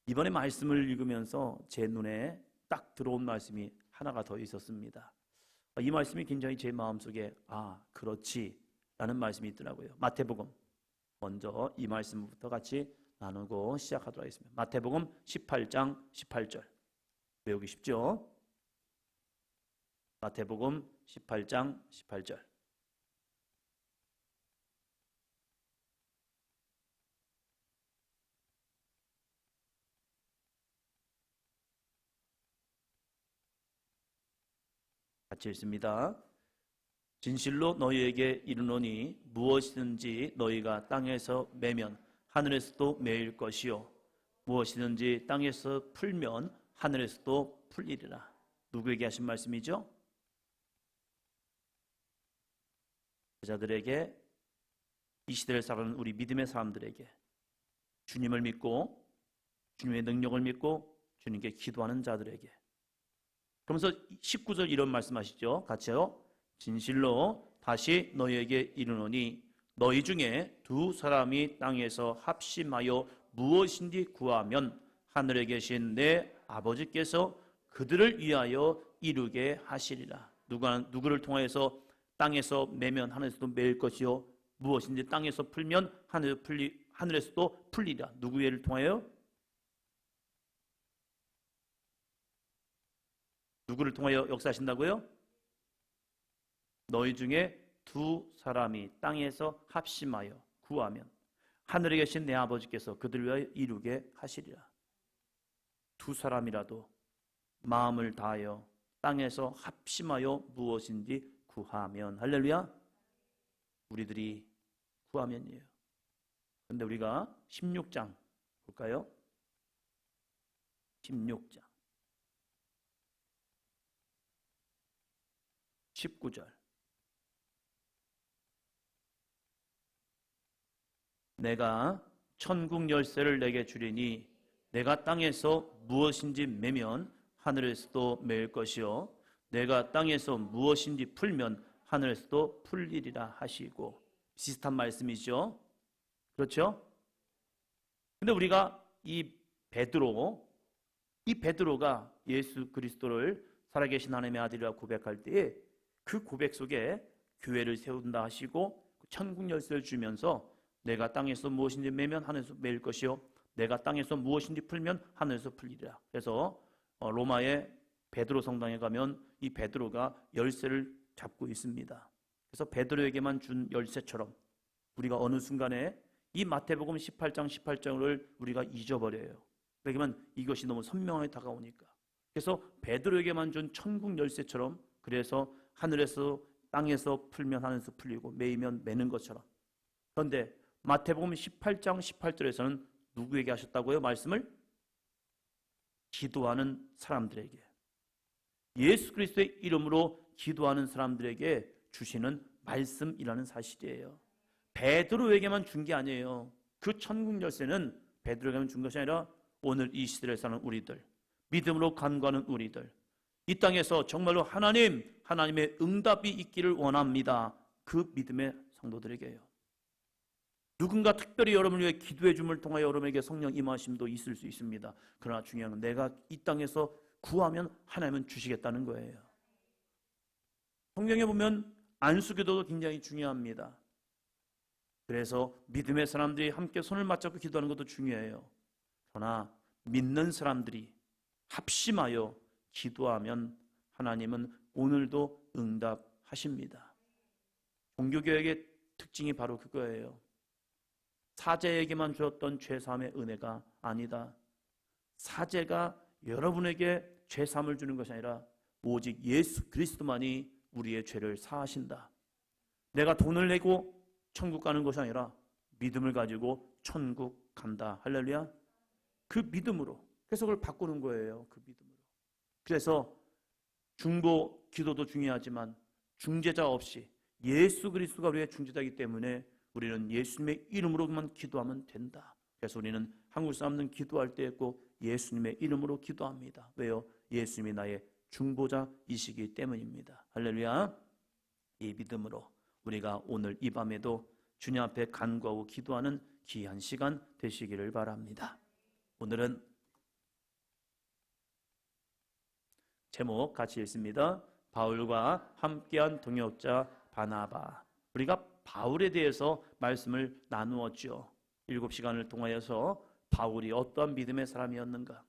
이번에 말씀을 읽으면서 제 눈에 딱 들어온 말씀이 하나가 더 있었습니다. 이 말씀이 굉장히 제 마음속에 그렇지 라는 말씀이 있더라고요. 마태복음, 먼저 이 말씀부터 같이 나누고 시작하도록 하겠습니다. 마태복음 18장 18절 외우기 쉽죠? 마태복음 18장 18절. 같이 읽습니다. 진실로 너희에게 이르노니 무엇이든지 너희가 땅에서 매면 하늘에서도 매일 것이요 무엇이든지 땅에서 풀면 하늘에서도 풀리리라. 누구에게 하신 말씀이죠? 제자들에게, 이 시대를 살아가는 우리 믿음의 사람들에게, 주님을 믿고 주님의 능력을 믿고 주님께 기도하는 자들에게. 그러면서 19절 이런 말씀하시죠. 같이요. 진실로 다시 너희에게 이르노니 너희 중에 두 사람이 땅에서 합심하여 무엇인지 구하면 하늘에 계신 내 아버지께서 그들을 위하여 이루게 하시리라. 누구를 통하여서 땅에서 매면 하늘에서도 매일 것이요 무엇인지 땅에서 풀면 하늘에서도 풀리라. 누구를 통하여? 누구를 통하여 역사하신다고요? 너희 중에 두 사람이 땅에서 합심하여 구하면 하늘에 계신 내 아버지께서 그들을 위하여 이루게 하시리라. 두 사람이라도 마음을 다하여 땅에서 합심하여 무엇인지 구하면, 할렐루야, 우리들이 구하면이에요. 그런데 우리가 16장 볼까요? 16장 19절. 내가 천국 열쇠를 내게 주리니 내가 땅에서 무엇인지 매면 하늘에서도 매일 것이요 내가 땅에서 무엇인지 풀면 하늘에서도 풀리리라 하시고. 비슷한 말씀이죠. 그렇죠? 근데 우리가 이 베드로가 예수 그리스도를 살아계신 하나님의 아들이라고 고백할 때에 그 고백 속에 교회를 세운다 하시고 천국 열쇠를 주면서 내가 땅에서 무엇인지 매면 하늘에서 매일 것이요 내가 땅에서 무엇인지 풀면 하늘에서 풀리리라. 그래서 로마의 베드로 성당에 가면 이 베드로가 열쇠를 잡고 있습니다. 그래서 베드로에게만 준 열쇠처럼 우리가 어느 순간에 이 마태복음 18장 18장을 우리가 잊어버려요. 왜냐하면 이것이 너무 선명하게 다가오니까. 그래서 베드로에게만 준 천국 열쇠처럼, 그래서 하늘에서 땅에서 풀면 하늘에서 풀리고 매이면 매는 것처럼. 그런데 마태복음 18장 18절에서는 누구에게 하셨다고요? 말씀을? 기도하는 사람들에게, 예수 그리스도의 이름으로 기도하는 사람들에게 주시는 말씀이라는 사실이에요. 베드로에게만 준 게 아니에요. 그 천국 열쇠는 베드로에게만 준 것이 아니라 오늘 이 시대를 사는 우리들, 믿음으로 간구하는 우리들, 이 땅에서 정말로 하나님의 응답이 있기를 원합니다. 그 믿음의 성도들에게요. 누군가 특별히 여러분을 위해 기도해 줌을 통하여 여러분에게 성령 임하심도 있을 수 있습니다. 그러나 중요한 건 내가 이 땅에서 구하면 하나님은 주시겠다는 거예요. 성경에 보면 안수기도도 굉장히 중요합니다. 그래서 믿음의 사람들이 함께 손을 맞잡고 기도하는 것도 중요해요. 그러나 믿는 사람들이 합심하여 기도하면 하나님은 오늘도 응답하십니다. 종교개혁의 특징이 바로 그거예요. 사제에게만 주었던 죄사함의 은혜가 아니다. 사제가 여러분에게 죄사함을 주는 것이 아니라 오직 예수 그리스도만이 우리의 죄를 사하신다. 내가 돈을 내고 천국 가는 것이 아니라 믿음을 가지고 천국 간다. 할렐루야. 그 믿음으로. 그래서 그걸 바꾸는 거예요. 그 믿음으로. 그래서 중보 기도도 중요하지만 중재자 없이 예수 그리스도가 우리의 중재자이기 때문에 우리는 예수님의 이름으로만 기도하면 된다. 그래서 우리는 한국 사람들은 기도할 때 꼭 예수님의 이름으로 기도합니다. 왜요? 예수님이 나의 중보자이시기 때문입니다. 할렐루야. 이 믿음으로 우리가 오늘 이 밤에도 주님 앞에 간구하고 기도하는 귀한 시간 되시기를 바랍니다. 오늘은 제목 같이 읽습니다. 바울과 함께한 동역자 바나바. 우리가 바울에 대해서 말씀을 나누었죠. 7시간을 통하여서 바울이 어떠한 믿음의 사람이었는가.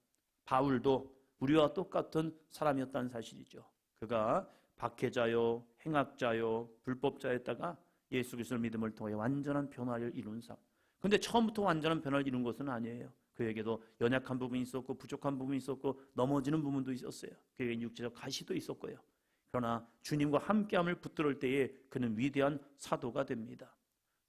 바울도 우리와 똑같은 사람이었다는 사실이죠. 그가 박해자요, 행악자요, 불법자였다가 예수 그리스도의 믿음을 통해 완전한 변화를 이룬 삶. 근데 처음부터 완전한 변화를 이룬 것은 아니에요. 그에게도 연약한 부분이 있었고 부족한 부분이 있었고 넘어지는 부분도 있었어요. 그에게 육체적 가시도 있었고요. 그러나 주님과 함께함을 붙들을 때에 그는 위대한 사도가 됩니다.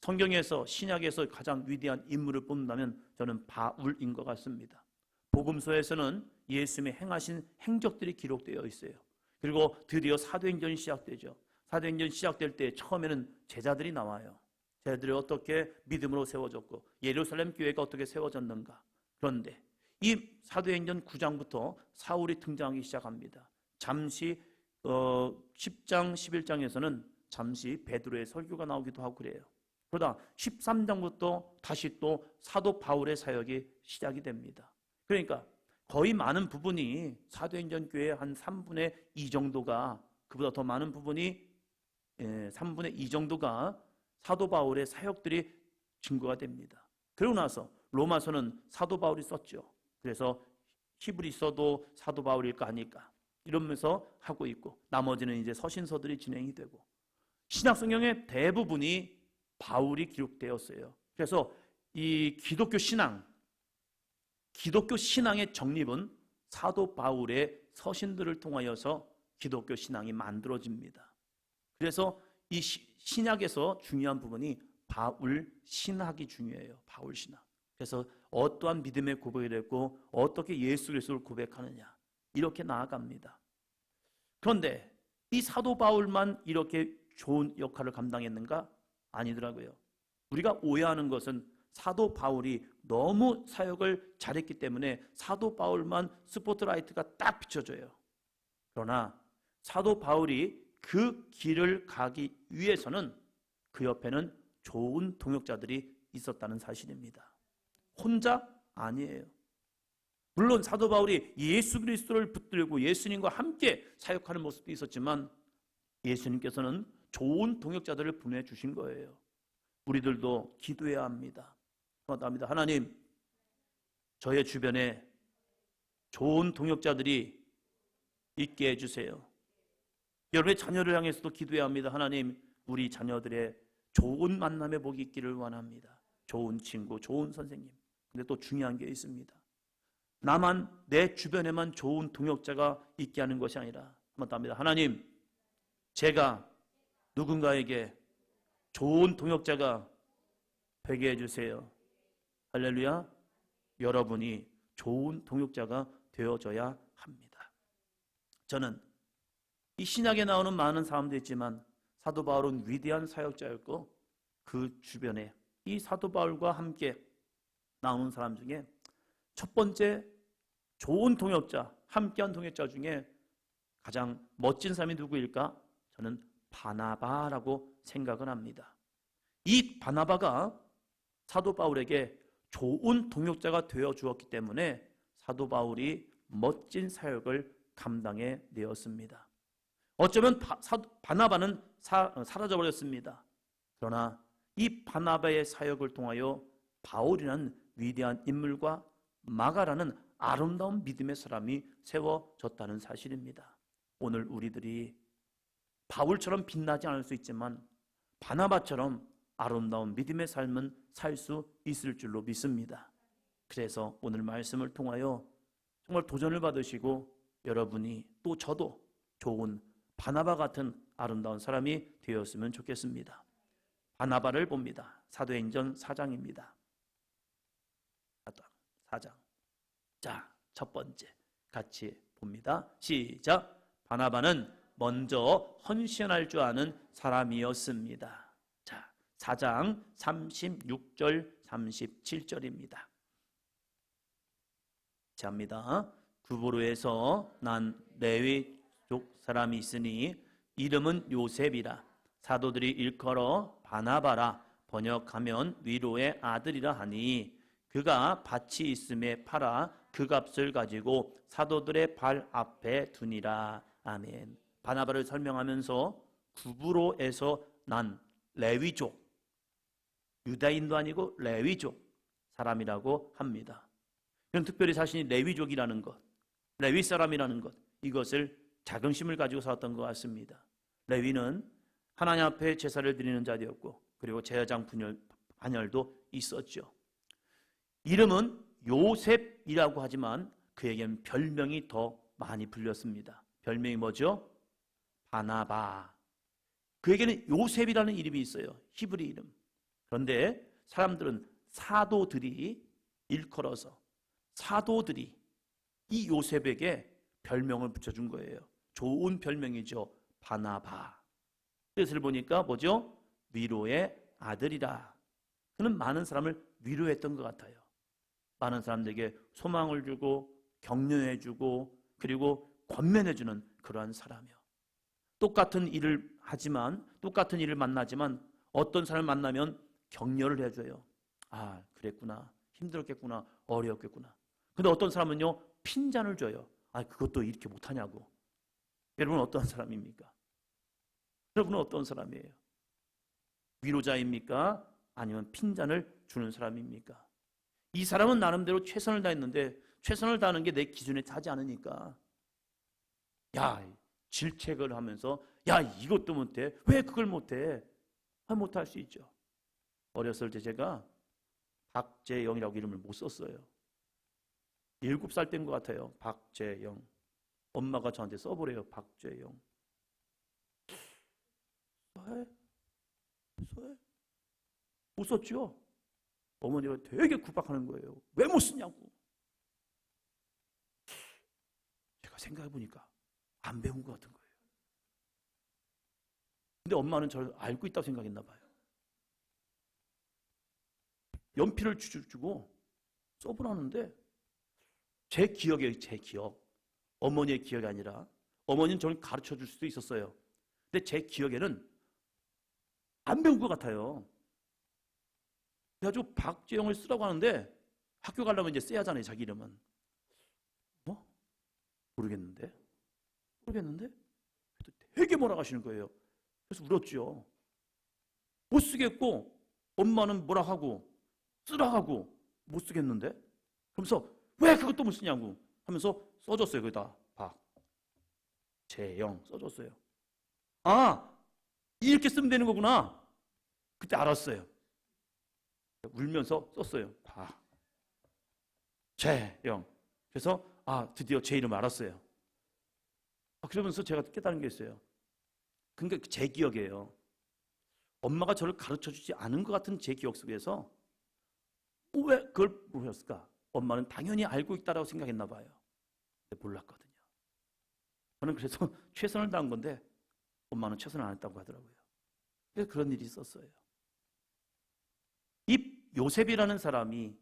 성경에서 신약에서 가장 위대한 인물을 뽑는다면 저는 바울인 것 같습니다. 복음서에서는 예수님의 행하신 행적들이 기록되어 있어요. 그리고 드디어 사도행전이 시작되죠. 사도행전 시작될 때 처음에는 제자들이 나와요. 제자들이 어떻게 믿음으로 세워졌고 예루살렘 교회가 어떻게 세워졌는가. 그런데 이 사도행전 9장부터 사울이 등장하기 시작합니다. 잠시 10장 11장에서는 잠시 베드로의 설교가 나오기도 하고 그래요. 그러다 13장부터 다시 또 사도 바울의 사역이 시작이 됩니다. 그러니까 거의 많은 부분이 사도행전 교회의 한 3분의 2 정도가, 그보다 더 많은 부분이 3분의 2 정도가 사도 바울의 사역들이 증거가 됩니다. 그러고 나서 로마서는 사도 바울이 썼죠. 그래서 히브리서도 사도 바울일까 하니까 이러면서 하고 있고, 나머지는 이제 서신서들이 진행이 되고, 신약 성경의 대부분이 바울이 기록되었어요. 그래서 이 기독교 신앙의 정립은 사도 바울의 서신들을 통하여서 기독교 신앙이 만들어집니다. 그래서 이 신약에서 중요한 부분이 바울 신학이 중요해요. 바울 신학. 그래서 어떠한 믿음의 고백을 했고 어떻게 예수 그리스도를 고백하느냐, 이렇게 나아갑니다. 그런데 이 사도 바울만 이렇게 좋은 역할을 감당했는가? 아니더라고요. 우리가 오해하는 것은 사도 바울이 너무 사역을 잘했기 때문에 사도 바울만 스포트라이트가 딱 비춰져요. 그러나 사도 바울이 그 길을 가기 위해서는 그 옆에는 좋은 동역자들이 있었다는 사실입니다. 혼자 아니에요. 물론 사도 바울이 예수 그리스도를 붙들고 예수님과 함께 사역하는 모습도 있었지만 예수님께서는 좋은 동역자들을 보내주신 거예요. 우리들도 기도해야 합니다. 하나님, 저의 주변에 좋은 동역자들이 있게 해주세요. 여러분의 자녀를 향해서도 기도해야 합니다. 하나님, 우리 자녀들의 좋은 만남의 복이 있기를 원합니다. 좋은 친구, 좋은 선생님. 근데 또 중요한 게 있습니다. 나만, 내 주변에만 좋은 동역자가 있게 하는 것이 아니라, 하나님, 제가 누군가에게 좋은 동역자가 되게 해주세요. 할렐루야. 여러분이 좋은 동역자가 되어줘야 합니다. 저는 이 신약에 나오는 많은 사람도 있지만 사도 바울은 위대한 사역자였고, 그 주변에 이 사도 바울과 함께 나오는 사람 중에 첫 번째 좋은 동역자, 함께한 동역자 중에 가장 멋진 사람이 누구일까? 저는 바나바라고 생각을 합니다. 이 바나바가 사도 바울에게 좋은 동역자가 되어 주었기 때문에 사도 바울이 멋진 사역을 감당해 내었습니다. 어쩌면 바나바는 사라져버렸습니다. 그러나 이 바나바의 사역을 통하여 바울이라는 위대한 인물과 마가라는 아름다운 믿음의 사람이 세워졌다는 사실입니다. 오늘 우리들이 바울처럼 빛나지 않을 수 있지만 바나바처럼 아름다운 믿음의 삶은 살 수 있을 줄로 믿습니다. 그래서 오늘 말씀을 통하여 정말 도전을 받으시고 여러분이 또 저도 좋은 바나바 같은 아름다운 사람이 되었으면 좋겠습니다. 바나바를 봅니다. 사도행전 4장입니다. 4장. 자, 첫 번째 같이 봅니다. 시작. 바나바는 먼저 헌신할 줄 아는 사람이었습니다. 자, 4장 36절 37절입니다. 자입니다. 구브로에서 난 레위족 사람이 있으니 이름은 요셉이라. 사도들이 일컬어 바나바라. 번역하면 위로의 아들이라 하니 그가 밭이 있음에 팔아 그 값을 가지고 사도들의 발 앞에 두니라. 아멘. 바나바를 설명하면서 구브로에서 난 레위족, 유다인도 아니고 레위족 사람이라고 합니다. 그는 특별히 자신이 레위족이라는 것, 레위 사람이라는 것, 이것을 자긍심을 가지고 살았던 것 같습니다. 레위는 하나님 앞에 제사를 드리는 자리였고, 그리고 제사장 반열도 있었죠. 이름은 요셉이라고 하지만 그에게는 별명이 더 많이 불렸습니다. 별명이 뭐죠? 바나바. 그에게는 요셉이라는 이름이 있어요. 히브리 이름. 그런데 사람들은 사도들이, 일컬어서 사도들이 이 요셉에게 별명을 붙여준 거예요. 좋은 별명이죠. 바나바. 뜻을 보니까 뭐죠? 위로의 아들이라. 그는 많은 사람을 위로했던 것 같아요. 많은 사람들에게 소망을 주고 격려해주고 그리고 권면해주는 그러한 사람이요. 똑같은 일을 하지만, 똑같은 일을 만나지만 어떤 사람을 만나면 격려를 해줘요. 아, 그랬구나, 힘들었겠구나, 어려웠겠구나. 근데 어떤 사람은요, 핀잔을 줘요. 아, 그것도 이렇게 못하냐고. 여러분은 어떤 사람입니까? 여러분은 어떤 사람이에요? 위로자입니까? 아니면 핀잔을 주는 사람입니까? 이 사람은 나름대로 최선을 다했는데 최선을 다하는 게 내 기준에 차지 않으니까, 야, 질책을 하면서, 야, 이것도 못해, 왜 그걸 못해? 못할 수 있죠. 어렸을 때 제가 박재영이라고 이름을 못 썼어요. 7살 때인 것 같아요. 박재영. 엄마가 저한테 써보래요. 박재영. 왜? 못 썼죠? 어머니가 되게 구박하는 거예요. 왜 못 쓰냐고. 제가 생각해보니까 안 배운 것 같은 거예요. 근데 엄마는 저를 알고 있다고 생각했나 봐요. 연필을 주고 써보라는데 제 기억이에요. 제 기억. 어머니의 기억이 아니라, 어머니는 저를 가르쳐 줄 수도 있었어요. 근데 제 기억에는 안 배운 것 같아요. 그래가지고 박재영을 쓰라고 하는데 학교 가려면 이제 써야 하잖아요. 자기 이름은. 뭐? 모르겠는데 되게 뭐라 하시는 거예요. 그래서 울었죠. 못 쓰겠고 엄마는 뭐라 하고 쓰라 하고 못 쓰겠는데, 그러면서 왜 그것도 못 쓰냐고 하면서 써줬어요. 거기다 박재영 써줬어요. 아, 이렇게 쓰면 되는 거구나. 그때 알았어요. 울면서 썼어요. 박재영. 그래서 드디어 제 이름 알았어요. 그러면서 제가 깨달은 게 있어요. 그러니까 제 기억이에요. 엄마가 저를 가르쳐주지 않은 것 같은 제 기억 속에서 왜 그걸 모르셨을까? 엄마는 당연히 알고 있다라고 생각했나 봐요. 근데 몰랐거든요. 저는 그래서 최선을 다한 건데 엄마는 최선을 안 했다고 하더라고요. 그래서 그런 일이 있었어요. 이 요셉이라는 사람이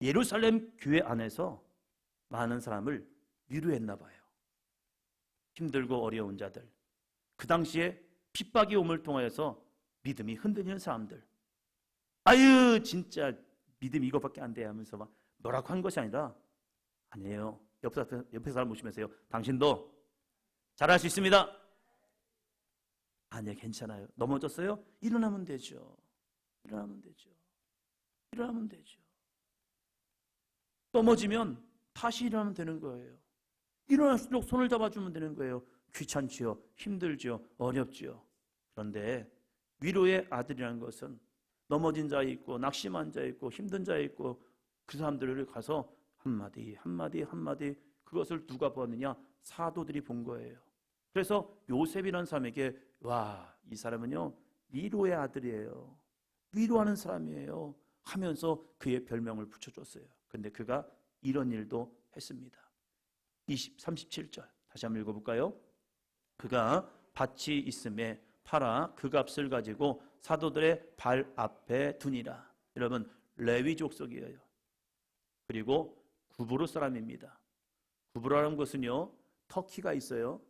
예루살렘 교회 안에서 많은 사람을 위로했나 봐요. 힘들고 어려운 자들, 그 당시에 핍박이 옴을 통하여서 믿음이 흔들리는 사람들, 아유 진짜 믿음 이것밖에 안 돼 하면서 막 뭐라고 한 것이 아니라, 아니에요. 옆에 사람 보시면서요, 당신도 잘할 수 있습니다. 아니요, 괜찮아요. 넘어졌어요? 일어나면 되죠. 넘어지면 다시 일어나면 되는 거예요. 일어날수록 손을 잡아주면 되는 거예요. 귀찮지요, 힘들지요, 어렵지요. 그런데 위로의 아들이라는 것은 넘어진 자 있고 낙심한 자 있고 힘든 자 있고 그 사람들을 가서 한마디 그것을 누가 보았느냐? 사도들이 본 거예요. 그래서 요셉이라는 사람에게, 와, 이 사람은요 위로의 아들이에요, 위로하는 사람이에요 하면서 그의 별명을 붙여줬어요. 근데 그가 이런 일도 했습니다. 37절 다시 한번 읽어볼까요? 그가 밭이 있음에 팔아 그 값을 가지고 사도들의 발 앞에 두니라. 여러분, 레위 족속이에요. 그리고 구브로 사람입니다. 구브로라는 것은요, 터키가 있어요.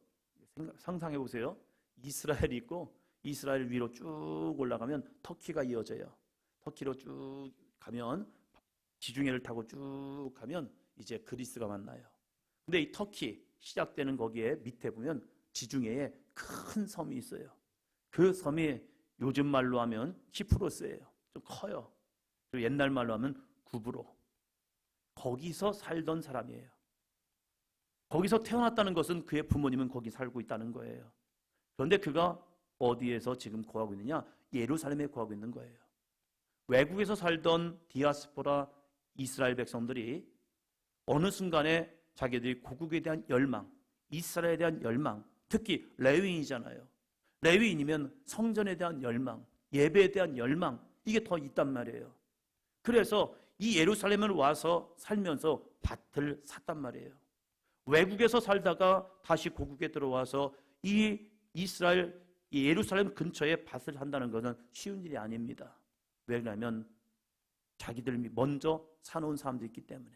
상상해 보세요. 이스라엘이 있고 이스라엘 위로 쭉 올라가면 터키가 이어져요. 터키로 쭉 가면 지중해를 타고 쭉 가면 이제 그리스가 만나요. 근데 이 터키 시작되는 거기에 밑에 보면 지중해에 큰 섬이 있어요. 그 섬이 요즘 말로 하면 키프로스예요. 좀 커요. 그리고 옛날 말로 하면 구브로. 거기서 살던 사람이에요. 거기서 태어났다는 것은 그의 부모님은 거기 살고 있다는 거예요. 그런데 그가 어디에서 지금 거하고 있느냐? 예루살렘에 거하고 있는 거예요. 외국에서 살던 디아스포라 이스라엘 백성들이 어느 순간에 자기들이 고국에 대한 열망, 이스라엘에 대한 열망, 특히 레위인이잖아요. 레위인이면 성전에 대한 열망, 예배에 대한 열망, 이게 더 있단 말이에요. 그래서 이 예루살렘을 와서 살면서 밭을 샀단 말이에요. 외국에서 살다가 다시 고국에 들어와서 이 이스라엘, 이 예루살렘 근처에 밭을 한다는 것은 쉬운 일이 아닙니다. 왜냐하면 자기들 먼저 사놓은 사람들이 있기 때문에.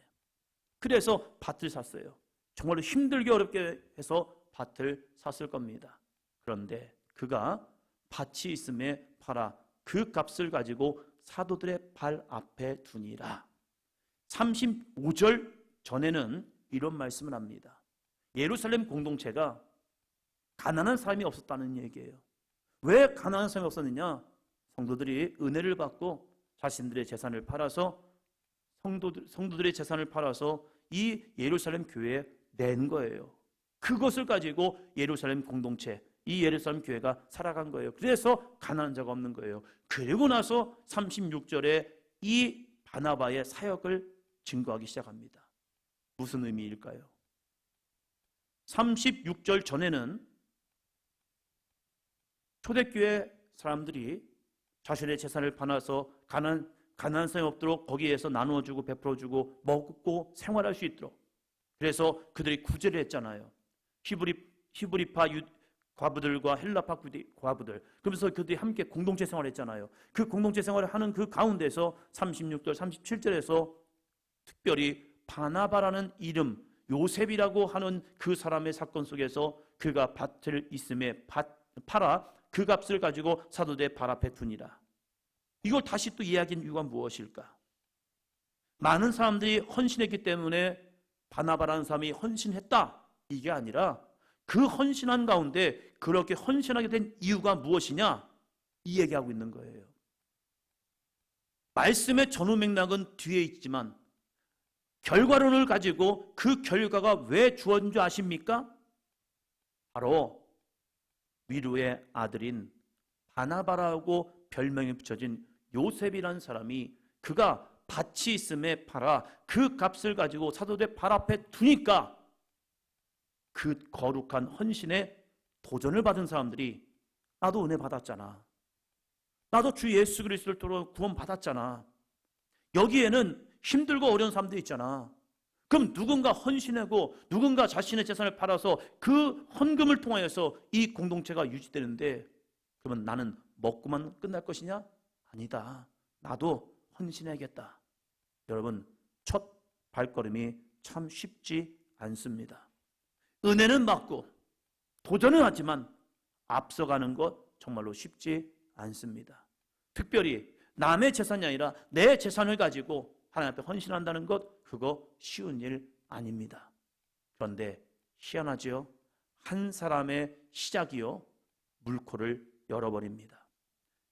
그래서 밭을 샀어요. 정말로 힘들게 어렵게 해서 밭을 샀을 겁니다. 그런데 그가 밭이 있음에 팔아 그 값을 가지고 사도들의 발 앞에 두니라. 35절 전에는 이런 말씀을 합니다. 예루살렘 공동체가 가난한 사람이 없었다는 얘기예요. 왜 가난한 사람이 없었느냐? 성도들이 은혜를 받고 자신들의 재산을 팔아서 성도들의 재산을 팔아서 이 예루살렘 교회에 낸 거예요. 그것을 가지고 예루살렘 공동체, 이 예루살렘 교회가 살아간 거예요. 그래서 가난한 자가 없는 거예요. 그리고 나서 36절에 이 바나바의 사역을 증거하기 시작합니다. 무슨 의미일까요? 36절 전에는 초대교회 사람들이 자신의 재산을 팔아서 가난한 사람이 없도록 거기에서 나누어주고 베풀어주고 먹고 생활할 수 있도록, 그래서 그들이 구제를 했잖아요. 히브리파 과부들과 헬라파 과부들, 그러면서 그들이 함께 공동체 생활을 했잖아요. 그 공동체 생활을 하는 그 가운데서 36절 37절에서 특별히 바나바라는 이름, 요셉이라고 하는 그 사람의 사건 속에서 그가 밭을 있음에 팔아 그 값을 가지고 사도들의 발 앞에 두니라. 이걸 다시 또 이야기한 이유가 무엇일까? 많은 사람들이 헌신했기 때문에 바나바라는 사람이 헌신했다, 이게 아니라 그 헌신한 가운데 그렇게 헌신하게 된 이유가 무엇이냐, 이 얘기하고 있는 거예요. 말씀의 전후 맥락은 뒤에 있지만 결과론을 가지고 그 결과가 왜 주어진 줄 아십니까? 바로 위로의 아들인 바나바라고 별명이 붙여진 요셉이라는 사람이 그가 밭이 있음에 팔아 그 값을 가지고 사도들 발 앞에 두니까 그 거룩한 헌신에 도전을 받은 사람들이, 나도 은혜 받았잖아, 나도 주 예수 그리스도를 통해 구원 받았잖아, 여기에는 힘들고 어려운 사람들이 있잖아, 그럼 누군가 헌신하고 누군가 자신의 재산을 팔아서 그 헌금을 통하여서 이 공동체가 유지되는데, 그러면 나는 먹고만 끝날 것이냐? 아니다, 나도 헌신해야겠다. 여러분, 첫 발걸음이 참 쉽지 않습니다. 은혜는 받고 도전은 하지만 앞서가는 것 정말로 쉽지 않습니다. 특별히 남의 재산이 아니라 내 재산을 가지고 하나님 앞에 헌신한다는 것, 그거 쉬운 일 아닙니다. 그런데 희한하지요? 한 사람의 시작이요 물꼬를 열어버립니다.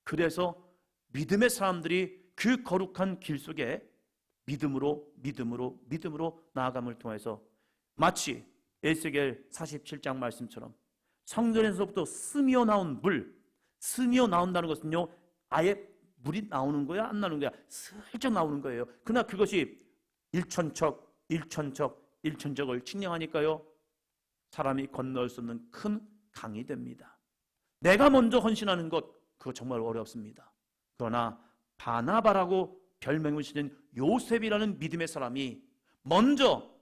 그래서 믿음의 사람들이 그 거룩한 길 속에 믿음으로 나아감을 통해서 마치 에스겔 47장 말씀처럼 성전에서부터 스미어 나온 물, 스미어 나온다는 것은요 아예 물이 나오는 거야 안 나오는 거야? 슬쩍 나오는 거예요. 그러나 그것이 일천척을 측량하니까요 사람이 건널 수 없는 큰 강이 됩니다. 내가 먼저 헌신하는 것, 그거 정말 어렵습니다. 그러나 바나바라고 별명을 지닌 요셉이라는 믿음의 사람이 먼저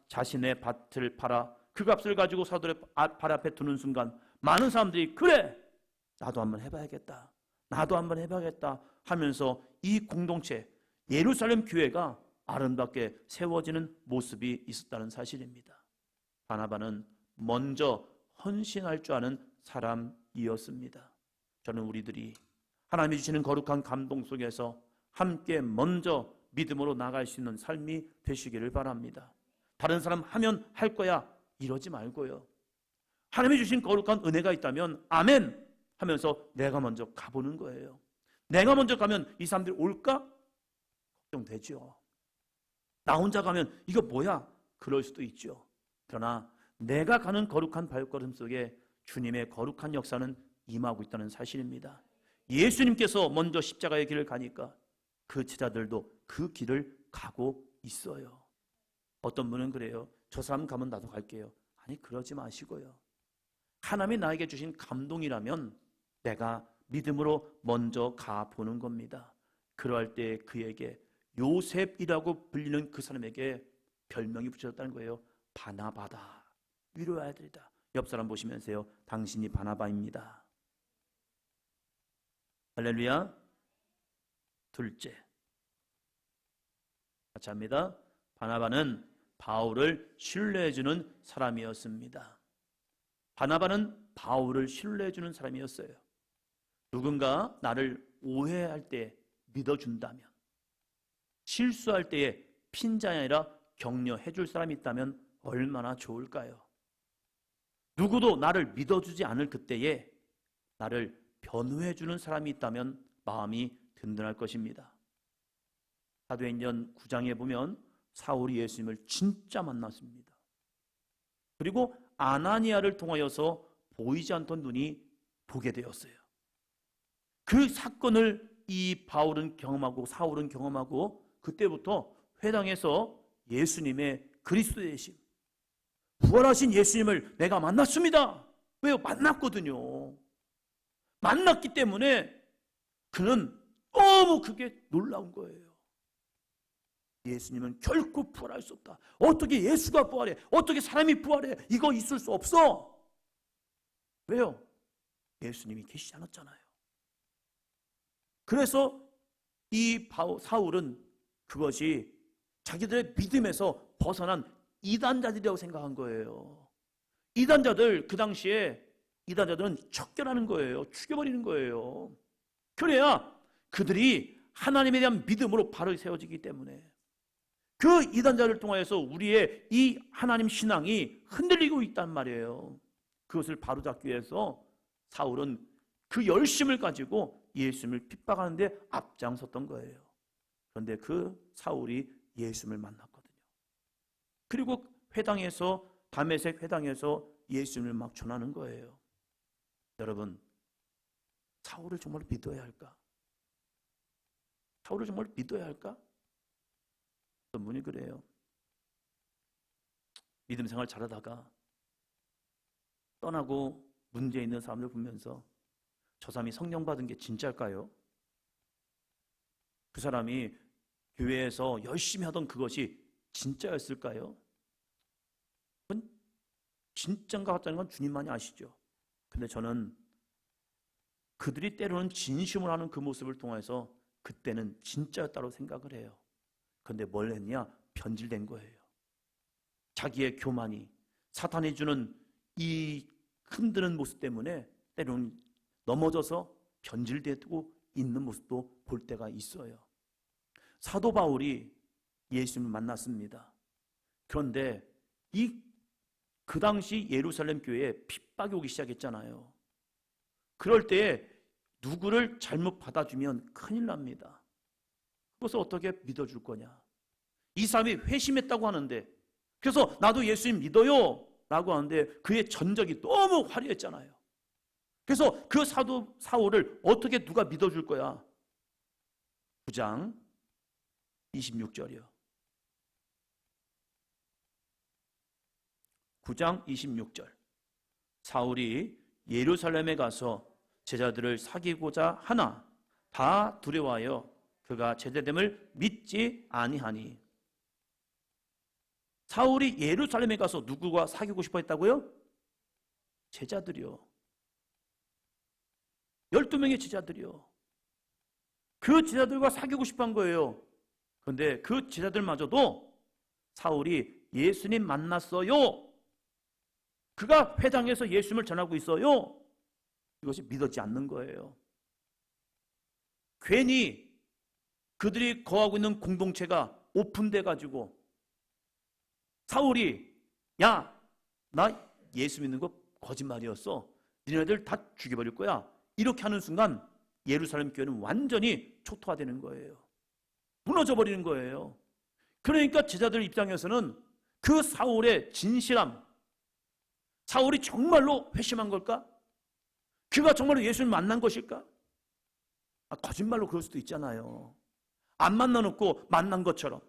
자신의 밭을 팔아 그 값을 가지고 사도의 발 앞에 두는 순간 많은 사람들이 그래, 나도 한번 해봐야겠다, 나도 한번 해봐야겠다 하면서 이 공동체 예루살렘 교회가 아름답게 세워지는 모습이 있었다는 사실입니다. 바나바는 먼저 헌신할 줄 아는 사람이었습니다. 저는 우리들이 하나님이 주시는 거룩한 감동 속에서 함께 먼저 믿음으로 나갈 수 있는 삶이 되시기를 바랍니다. 다른 사람 하면 할 거야 이러지 말고요. 하나님이 주신 거룩한 은혜가 있다면 아멘 하면서 내가 먼저 가보는 거예요. 내가 먼저 가면 이 사람들이 올까? 걱정되죠. 나 혼자 가면 이거 뭐야? 그럴 수도 있죠. 그러나 내가 가는 거룩한 발걸음 속에 주님의 거룩한 역사는 임하고 있다는 사실입니다. 예수님께서 먼저 십자가의 길을 가니까 그 제자들도 그 길을 가고 있어요. 어떤 분은 그래요. 저 사람 가면 나도 갈게요. 아니, 그러지 마시고요. 하나님이 나에게 주신 감동이라면 내가 믿음으로 먼저 가보는 겁니다. 그럴 때 그에게 요셉이라고 불리는 그 사람에게 별명이 붙여졌다는 거예요. 바나바다. 위로의 아들이다. 옆 사람 보시면서요. 당신이 바나바입니다. 할렐루야. 둘째, 같이 합니다. 바나바는 바울을 신뢰해주는 사람이었습니다. 바나바는 바울을 신뢰해주는 사람이었어요. 누군가 나를 오해할 때 믿어준다면, 실수할 때에 핀잔이 아니라 격려해줄 사람이 있다면 얼마나 좋을까요? 누구도 나를 믿어주지 않을 그때에 나를 변호해주는 사람이 있다면 마음이 든든할 것입니다. 사도행전 9장에 보면 사울이 예수님을 진짜 만났습니다. 그리고 아나니아를 통하여서 보이지 않던 눈이 보게 되었어요. 그 사건을 이 바울은 경험하고 사울은 경험하고 그때부터 회당에서 예수님의 그리스도의 되심, 부활하신 예수님을 내가 만났습니다. 왜요? 만났거든요. 만났기 때문에 그는 너무 그게 놀라운 거예요. 예수님은 결코 부활할 수 없다. 어떻게 예수가 부활해? 어떻게 사람이 부활해? 이거 있을 수 없어. 왜요? 예수님이 계시지 않았잖아요. 그래서 이 사울은 그것이 자기들의 믿음에서 벗어난 이단자들이라고 생각한 거예요. 이단자들, 그 당시에 이단자들은 척결하는 거예요. 죽여버리는 거예요. 그래야 그들이 하나님에 대한 믿음으로 바로 세워지기 때문에 그 이단자를 통하여서 우리의 이 하나님 신앙이 흔들리고 있단 말이에요. 그것을 바로잡기 위해서 사울은 그 열심을 가지고 예수님을 핍박하는데 앞장섰던 거예요. 그런데 그 사울이 예수님을 만났거든요. 그리고 회당에서, 다메섹 회당에서 예수님을 막 전하는 거예요. 여러분, 사울을 정말 믿어야 할까? 사울을 정말 믿어야 할까? 어떤 분이 그래요. 믿음 생활 잘하다가 떠나고 문제 있는 사람들 보면서 저 사람이 성령 받은 게 진짜일까요? 그 사람이 교회에서 열심히 하던 그것이 진짜였을까요? 그건 진짜인가 가짜인 건 주님만이 아시죠. 근데 저는 그들이 때로는 진심으로 하는 그 모습을 통해서 그때는 진짜였다고 생각을 해요. 그런데 뭘 했냐? 변질된 거예요. 자기의 교만이, 사탄이 주는 이 흔드는 모습 때문에 때로는 넘어져서 변질되고 있는 모습도 볼 때가 있어요. 사도 바울이 예수님을 만났습니다. 그런데 그 당시 예루살렘 교회에 핍박이 오기 시작했잖아요. 그럴 때에 누구를 잘못 받아주면 큰일 납니다. 그것을 어떻게 믿어줄 거냐? 이 사람이 회심했다고 하는데, 그래서 나도 예수님 믿어요 라고 하는데 그의 전적이 너무 화려했잖아요. 그래서 그 사도 사울을 어떻게 누가 믿어줄 거야? 9장 26절이요. 9장 26절. 사울이 예루살렘에 가서 제자들을 사귀고자 하나 다 두려워하여 그가 제자됨을 믿지 아니하니. 사울이 예루살렘에 가서 누구와 사귀고 싶어 했다고요? 제자들이요. 12명의 제자들이요. 그 제자들과 사귀고 싶어 한 거예요. 그런데 그 제자들마저도 사울이 예수님 만났어요, 그가 회당에서 예수님을 전하고 있어요, 이것이 믿어지지 않는 거예요. 괜히 그들이 거하고 있는 공동체가 오픈돼 가지고 사울이 야, 나 예수 믿는 거 거짓말이었어. 니네들 다 죽여버릴 거야. 이렇게 하는 순간 예루살렘 교회는 완전히 초토화되는 거예요. 무너져버리는 거예요. 그러니까 제자들 입장에서는 그 사울의 진실함, 사울이 정말로 회심한 걸까? 그가 정말로 예수를 만난 것일까? 거짓말로 그럴 수도 있잖아요. 안 만나놓고 만난 것처럼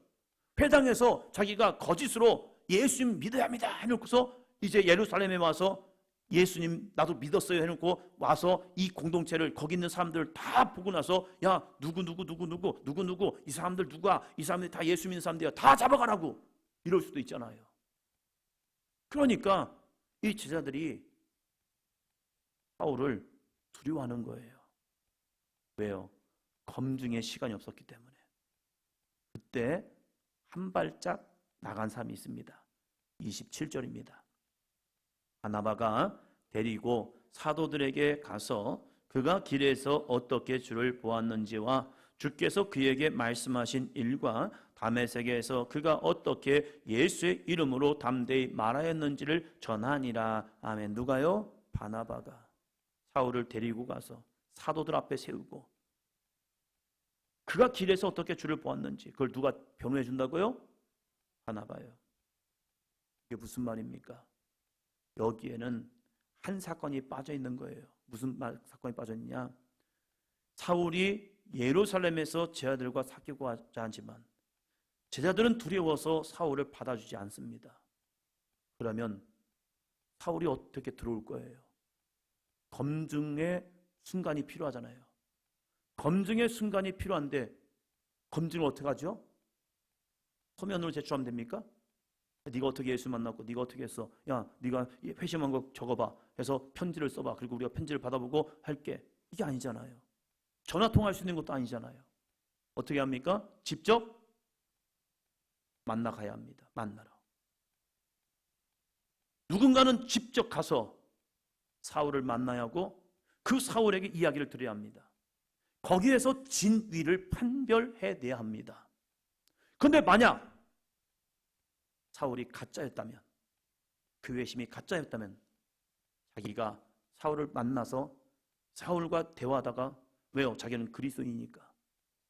회당에서 자기가 거짓으로 예수님 믿어야 합니다 해놓고서 이제 예루살렘에 와서 예수님 나도 믿었어요 해놓고 와서 이 공동체를 거기 있는 사람들 다 보고 나서 야 누구 이 사람들 누가 이 사람들이 다 예수 믿는 사람들이야 다 잡아가라고 이럴 수도 있잖아요. 그러니까 이 제자들이 사울을 두려워하는 거예요. 왜요? 검증의 시간이 없었기 때문에. 그때 한 발짝 나간 사람이 있습니다. 27절입니다. 바나바가 데리고 사도들에게 가서 그가 길에서 어떻게 주를 보았는지와 주께서 그에게 말씀하신 일과 다메섹에서 그가 어떻게 예수의 이름으로 담대히 말하였는지를 전하니라. 아멘. 누가요? 바나바가 사울을 데리고 가서 사도들 앞에 세우고 그가 길에서 어떻게 주를 보았는지 그걸 누가 변호해 준다고요? 바나바요. 이게 무슨 말입니까? 여기에는 한 사건이 빠져 있는 거예요. 무슨 사건이 빠져 있냐? 사울이 예루살렘에서 제자들과 사귀고자 하지만 제자들은 두려워서 사울을 받아주지 않습니다. 그러면 사울이 어떻게 들어올 거예요? 검증의 순간이 필요하잖아요. 검증의 순간이 필요한데 검증을 어떻게 하죠? 서면으로 제출하면 됩니까? 네가 어떻게 예수 만났고 네가 어떻게 했어? 야, 네가 회심한 거 적어봐 해서 편지를 써봐. 그리고 우리가 편지를 받아보고 할게. 이게 아니잖아요. 전화 통화할 수 있는 것도 아니잖아요. 어떻게 합니까? 직접 만나 가야 합니다. 만나러. 누군가는 직접 가서 사울을 만나야 하고 그 사울에게 이야기를 드려야 합니다. 거기에서 진위를 판별해내야 합니다. 그런데 만약 사울이 가짜였다면, 그 회심이 가짜였다면 자기가 사울을 만나서 사울과 대화하다가 왜요? 자기는 그리스도인이니까.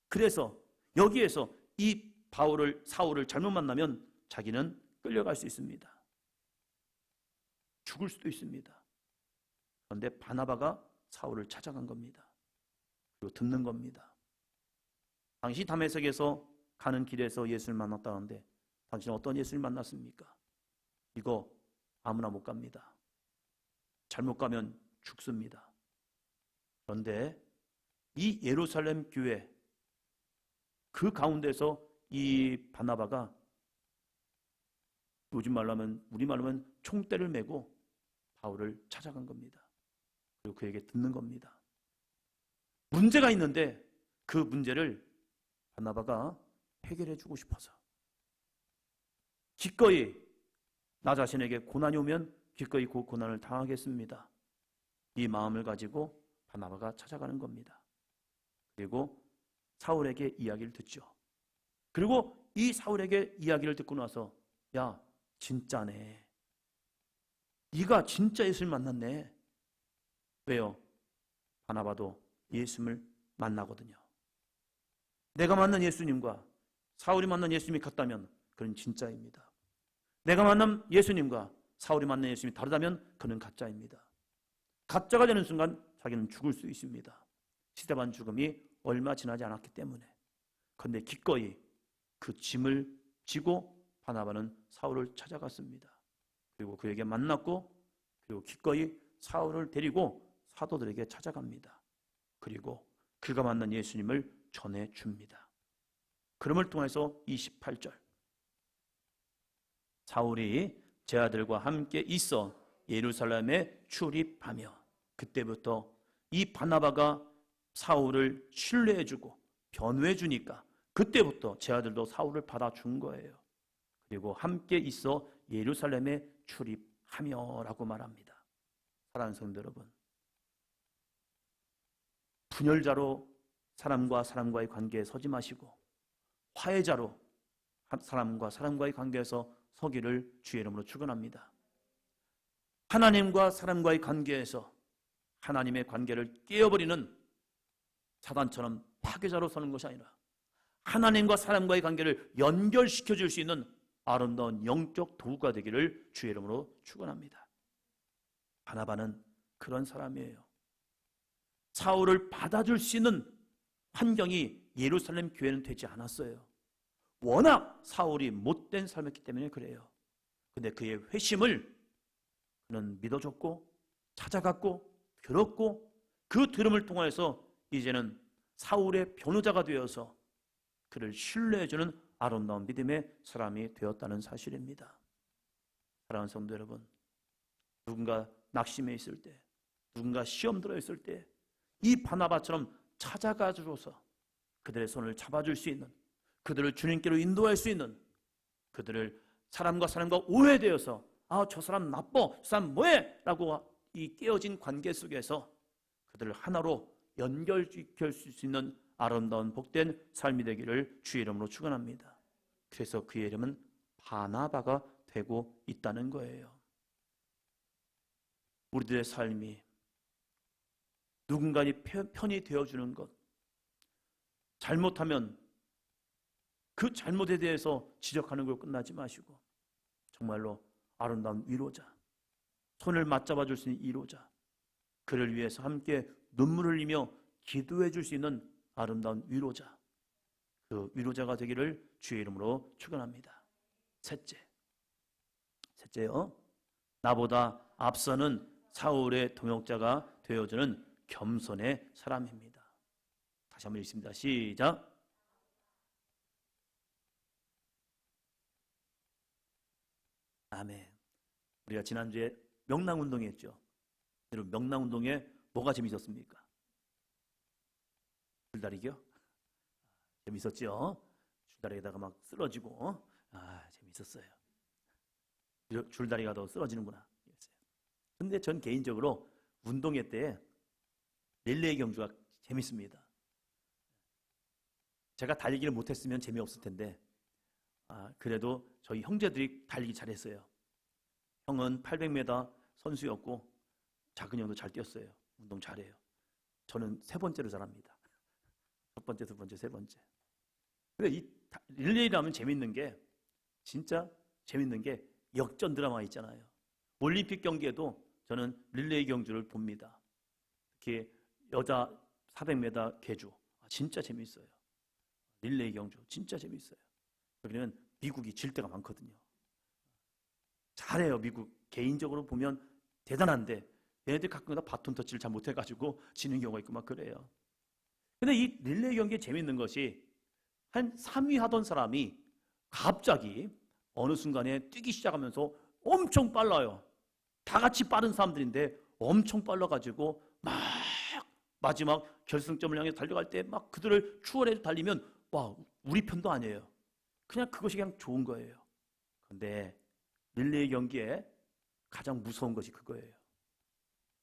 그래서 여기에서 이 사울을 잘못 만나면 자기는 끌려갈 수 있습니다. 죽을 수도 있습니다. 그런데 바나바가 사울을 찾아간 겁니다. 그리고 듣는 겁니다. 당시 다메섹에서 가는 길에서 예수를 만났다는데 당신은 어떤 예수를 만났습니까? 이거 아무나 못 갑니다. 잘못 가면 죽습니다. 그런데 이 예루살렘 교회 그 가운데서 이 바나바가 요즘 말로 하면 우리말로 하면 총대를 메고 바울을 찾아간 겁니다. 그리고 그에게 듣는 겁니다. 문제가 있는데 그 문제를 바나바가 해결해 주고 싶어서 기꺼이 나 자신에게 고난이 오면 기꺼이 그 고난을 당하겠습니다. 이 마음을 가지고 바나바가 찾아가는 겁니다. 그리고 사울에게 이야기를 듣죠. 그리고 이 사울에게 이야기를 듣고 나서 야 진짜네. 네가 진짜 예수를 만났네. 왜요? 바나바도 예수님을 만나거든요. 내가 만난 예수님과 사울이 만난 예수님이 같다면 그는 진짜입니다. 내가 만난 예수님과 사울이 만난 예수님이 다르다면 그는 가짜입니다. 가짜가 되는 순간 자기는 죽을 수 있습니다. 시대반 죽음이 얼마 지나지 않았기 때문에. 그런데 기꺼이 그 짐을 지고 바나바는 사울을 찾아갔습니다. 그리고 그에게 만났고 그리고 기꺼이 사울을 데리고 사도들에게 찾아갑니다. 그리고 그가 만난 예수님을 전해줍니다. 그럼을 통해서 28절 사울이 제 아들과 함께 있어 예루살렘에 출입하며 그때부터 이 바나바가 사울을 신뢰해주고 변호해주니까 그때부터 제 아들도 사울을 받아준 거예요. 그리고 함께 있어 예루살렘에 출입하며 라고 말합니다. 사랑하는 성도 여러분, 분열자로 사람과 사람과의 관계에 서지 마시고 화해자로 사람과 사람과의 관계에서 서기를 주의 이름으로 축원합니다. 하나님과 사람과의 관계에서 하나님의 관계를 깨어버리는 사단처럼 파괴자로 서는 것이 아니라 하나님과 사람과의 관계를 연결시켜 줄 수 있는 아름다운 영적 도구가 되기를 주의 이름으로 축원합니다. 바나바는 그런 사람이에요. 사울을 받아줄 수 있는 환경이 예루살렘 교회는 되지 않았어요. 워낙 사울이 못된 삶이었기 때문에 그래요. 근데 그의 회심을 그는 믿어줬고 찾아갔고 들었고 그 들음을 통해서 이제는 사울의 변호자가 되어서 그를 신뢰해주는 아름다운 믿음의 사람이 되었다는 사실입니다. 사랑하는 성도 여러분, 누군가 낙심해 있을 때, 누군가 시험 들어 있을 때 이 바나바처럼 찾아가줘서 그들의 손을 잡아줄 수 있는, 그들을 주님께로 인도할 수 있는, 그들을 사람과 사람과 오해되어서 저 사람 나빠, 저 사람 뭐해? 라고 이 깨어진 관계 속에서 그들을 하나로 연결시킬 수 있는 아름다운 복된 삶이 되기를 주의 이름으로 축원합니다. 그래서 그의 이름은 바나바가 되고 있다는 거예요. 우리들의 삶이 누군가의 편이 되어주는 것, 잘못하면 그 잘못에 대해서 지적하는 걸 끝나지 마시고 정말로 아름다운 위로자, 손을 맞잡아 줄 수 있는 위로자, 그를 위해서 함께 눈물을 흘리며 기도해 줄 수 있는 아름다운 위로자, 그 위로자가 되기를 주의 이름으로 축원합니다. 셋째요, 나보다 앞서는 사울의 동역자가 되어주는 겸손의 사람입니다. 다시 한번 읽습니다. 시작. 아멘. 우리가 지난주에 명랑운동 했죠. 여러분, 명랑운동에 뭐가 재밌었습니까? 줄다리기요? 재밌었죠? 줄다리에다가 막 쓰러지고 재밌었어요. 줄다리가 더 쓰러지는구나. 근데 전 개인적으로 운동회 때 릴레이 경주가 재밌습니다. 제가 달리기를 못했으면 재미없을 텐데 그래도 저희 형제들이 달리기 잘했어요. 형은 800m 선수였고 작은 형도 잘 뛰었어요. 운동 잘해요. 저는 세 번째로 잘합니다. 첫 번째, 두 번째, 세 번째. 근데 이 릴레이라면 재밌는 게, 진짜 재밌는 게 역전 드라마 있잖아요. 올림픽 경기에도 저는 릴레이 경주를 봅니다. 특히 여자 400m 계주 진짜 재밌어요. 릴레이 경주 진짜 재밌어요. 여기는 미국이 질 때가 많거든요. 잘해요. 미국 개인적으로 보면 대단한데 얘네들 가끔가다 바톤 터치를 잘 못해가지고 지는 경우가 있고 막 그래요. 근데 이 릴레이 경기에 재밌는 것이 한 3위 하던 사람이 갑자기 어느 순간에 뛰기 시작하면서 엄청 빨라요. 다 같이 빠른 사람들인데 엄청 빨라가지고 막 마지막 결승점을 향해 달려갈 때 막 그들을 추월해서 달리면 와, 우리 편도 아니에요. 그냥 그것이 그냥 좋은 거예요. 그런데 릴레이 경기에 가장 무서운 것이 그거예요.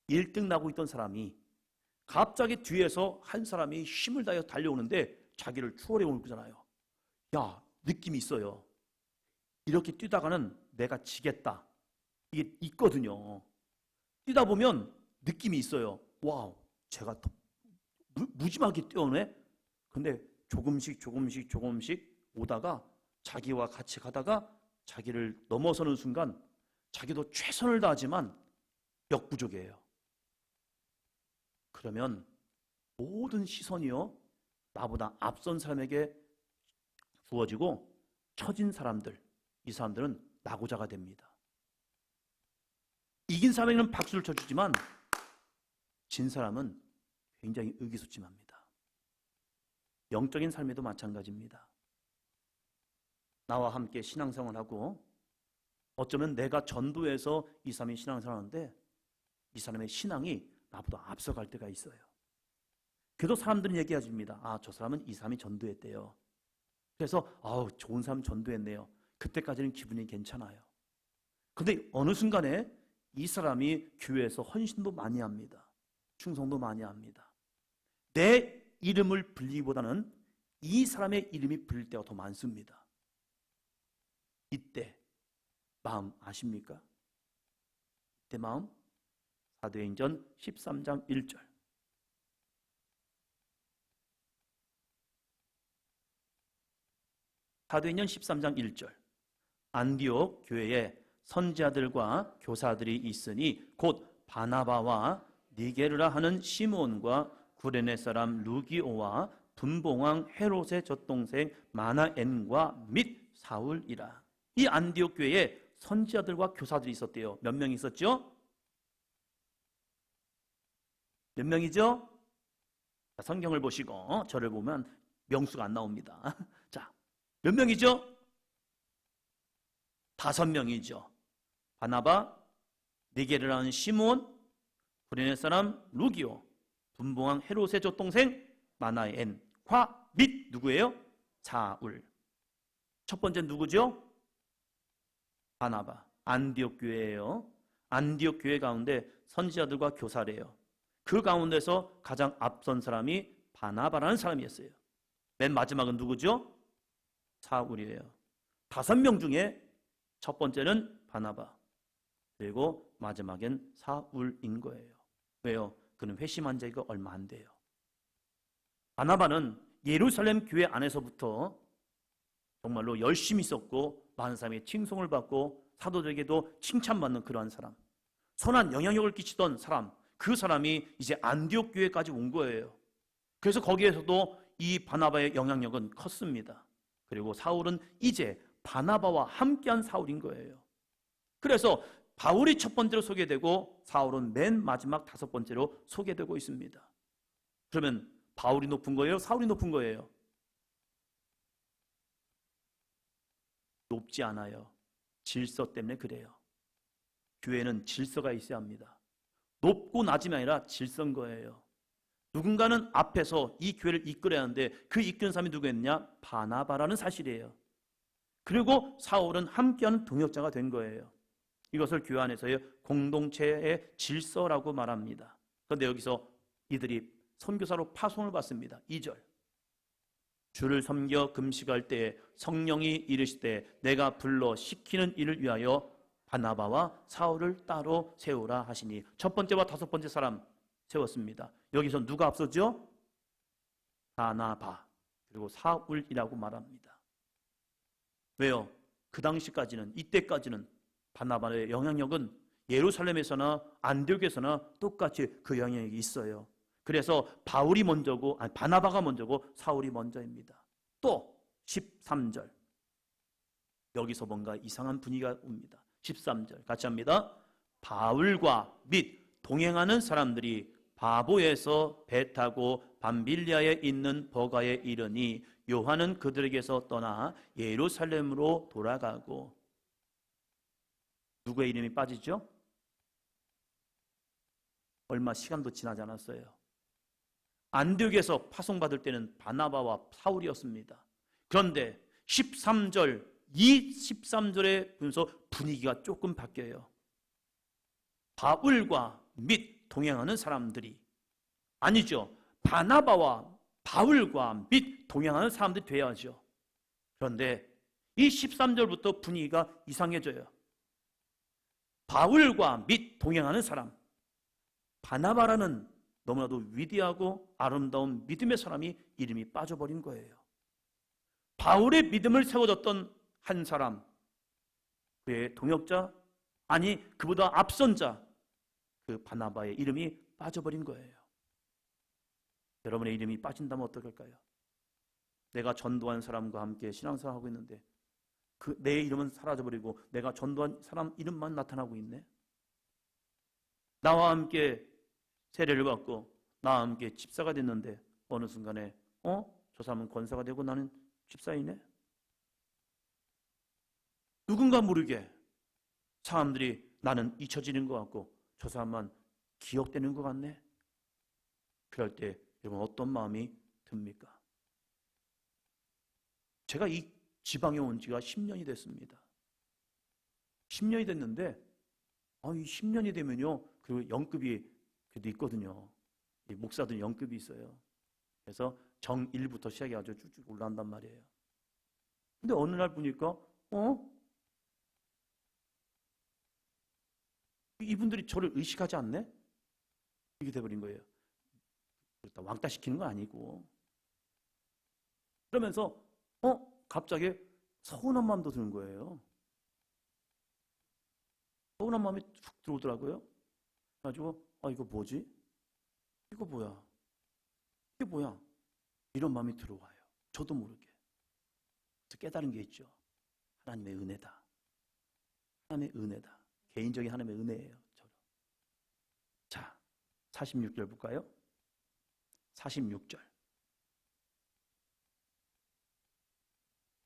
1등 나고 있던 사람이 갑자기 뒤에서 한 사람이 힘을 다해서 달려오는데 자기를 추월해 오는 거잖아요. 야, 느낌이 있어요. 이렇게 뛰다가는 내가 지겠다. 이게 있거든요. 뛰다 보면 느낌이 있어요. 와우, 제가 더 무지막이 뛰어오네? 근데 조금씩 오다가 자기와 같이 가다가 자기를 넘어서는 순간 자기도 최선을 다하지만 역부족이에요. 그러면 모든 시선이요, 나보다 앞선 사람에게 주어지고 처진 사람들, 이 사람들은 낙오자가 됩니다. 이긴 사람에게는 박수를 쳐주지만 진 사람은 굉장히 의기소침합니다. 영적인 삶에도 마찬가지입니다. 나와 함께 신앙생활을 하고 어쩌면 내가 전도해서 이 사람이 신앙생활을 하는데 이 사람의 신앙이 나보다 앞서갈 때가 있어요. 그래도 사람들은 얘기해줍니다. 저 사람은 이 사람이 전도했대요. 그래서 좋은 사람 전도했네요. 그때까지는 기분이 괜찮아요. 근데 어느 순간에 이 사람이 교회에서 헌신도 많이 합니다. 충성도 많이 합니다. 내 이름을 불리기보다는 이 사람의 이름이 불릴 때가 더 많습니다. 이때 마음 아십니까? 이때 마음 사도행전 13장 1절. 사도행전 13장 1절. 안디옥 교회에 선지자들과 교사들이 있으니 곧 바나바와 니게르라 하는 시몬과 구레네 사람 루기오와 분봉왕 헤롯의 젖동생 마나엔과 및 사울이라. 이 안디옥 교회에 선지자들과 교사들이 있었대요. 몇 명 있었죠? 몇 명이죠? 성경을 보시고 저를 보면 명수가 안 나옵니다. 자, 몇 명이죠? 5명이죠. 바나바, 니게르라는 시몬, 구레네 사람 루기오, 분봉왕 헤롯의 젖동생 마나엔과 및 누구예요? 사울. 첫 번째 누구죠? 바나바. 안디옥 교회예요. 안디옥 교회 가운데 선지자들과 교사래요. 그 가운데서 가장 앞선 사람이 바나바라는 사람이었어요. 맨 마지막은 누구죠? 사울이에요. 5명 중에 첫 번째는 바나바, 그리고 마지막엔 사울인 거예요. 왜요? 그는 회심한 지가 얼마 안 돼요. 바나바는 예루살렘 교회 안에서부터 정말로 열심히 있었고 많은 사람의 칭송을 받고 사도들에게도 칭찬받는 그러한 사람, 선한 영향력을 끼치던 사람, 그 사람이 이제 안디옥 교회까지 온 거예요. 그래서 거기에서도 이 바나바의 영향력은 컸습니다. 그리고 사울은 이제 바나바와 함께한 사울인 거예요. 그래서 바울이 첫 번째로 소개되고 사울은 맨 마지막 5번째로 소개되고 있습니다. 그러면 바울이 높은 거예요? 사울이 높은 거예요? 높지 않아요. 질서 때문에 그래요. 교회는 질서가 있어야 합니다. 높고 낮음이 아니라 질서인 거예요. 누군가는 앞에서 이 교회를 이끌어야 하는데 그 이끄는 사람이 누구였냐? 바나바라는 사실이에요. 그리고 사울은 함께하는 동역자가 된 거예요. 이것을 교회 안에서의 공동체의 질서라고 말합니다. 그런데 여기서 이들이 선교사로 파송을 받습니다. 2절. 주를 섬겨 금식할 때에 성령이 이르시되 내가 불러 시키는 일을 위하여 바나바와 사울을 따로 세우라 하시니, 첫 번째와 5번째 사람 세웠습니다. 여기서 누가 앞서죠? 바나바, 그리고 사울이라고 말합니다. 왜요? 그 당시까지는, 이때까지는 바나바의 영향력은 예루살렘에서나 안디옥에서나 똑같이 그 영향력이 있어요. 그래서 바울이 먼저고, 바나바가 먼저고 사울이 먼저입니다. 또 13절. 여기서 뭔가 이상한 분위기가 옵니다. 13절 같이 합니다. 바울과 및 동행하는 사람들이 바보에서 배 타고 밤빌리아에 있는 버가에 이르니 요한은 그들에게서 떠나 예루살렘으로 돌아가고. 누구의 이름이 빠지죠? 얼마 시간도 지나지 않았어요. 안디옥에서 파송받을 때는 바나바와 사울이었습니다. 그런데 13절, 이 13절에 보면서 분위기가 조금 바뀌어요. 바울과 및 동행하는 사람들이, 아니죠, 바나바와 바울과 및 동행하는 사람들이 돼야죠. 그런데 이 13절부터 분위기가 이상해져요. 바울과 및 동행하는 사람, 바나바라는 너무나도 위대하고 아름다운 믿음의 사람이 이름이 빠져버린 거예요. 바울의 믿음을 세워줬던 한 사람, 그의 동역자, 아니 그보다 앞선 자, 그 바나바의 이름이 빠져버린 거예요. 여러분의 이름이 빠진다면 어떨까요? 내가 전도한 사람과 함께 신앙생활하고 있는데 그 내 이름은 사라져버리고 내가 전도한 사람 이름만 나타나고 있네. 나와 함께 세례를 받고 나와 함께 집사가 됐는데 어느 순간에 저 사람은 권사가 되고 나는 집사이네. 누군가 모르게 사람들이 나는 잊혀지는 것 같고 저 사람만 기억되는 것 같네. 그럴 때 여러분 어떤 마음이 듭니까? 제가 이 지방에 온 지가 10년이 됐습니다. 10년이 됐는데 이 10년이 되면요, 그 연급이 그래도 있거든요. 목사들 연급이 있어요. 그래서 정 1부터 시작해가지고 쭉쭉 올라간단 말이에요. 근데 어느 날 보니까 이분들이 저를 의식하지 않네? 이게 돼버린 거예요. 그렇다 왕따 시키는 건 아니고. 그러면서 갑자기 서운한 마음도 드는 거예요. 서운한 마음이 툭 들어오더라고요. 그래가지고 이거 뭐지? 이거 뭐야? 이게 뭐야? 이런 마음이 들어와요. 저도 모르게. 그래서 깨달은 게 있죠. 하나님의 은혜다. 하나님의 은혜다. 개인적인 하나님의 은혜예요. 저는. 자, 46절 볼까요? 46절.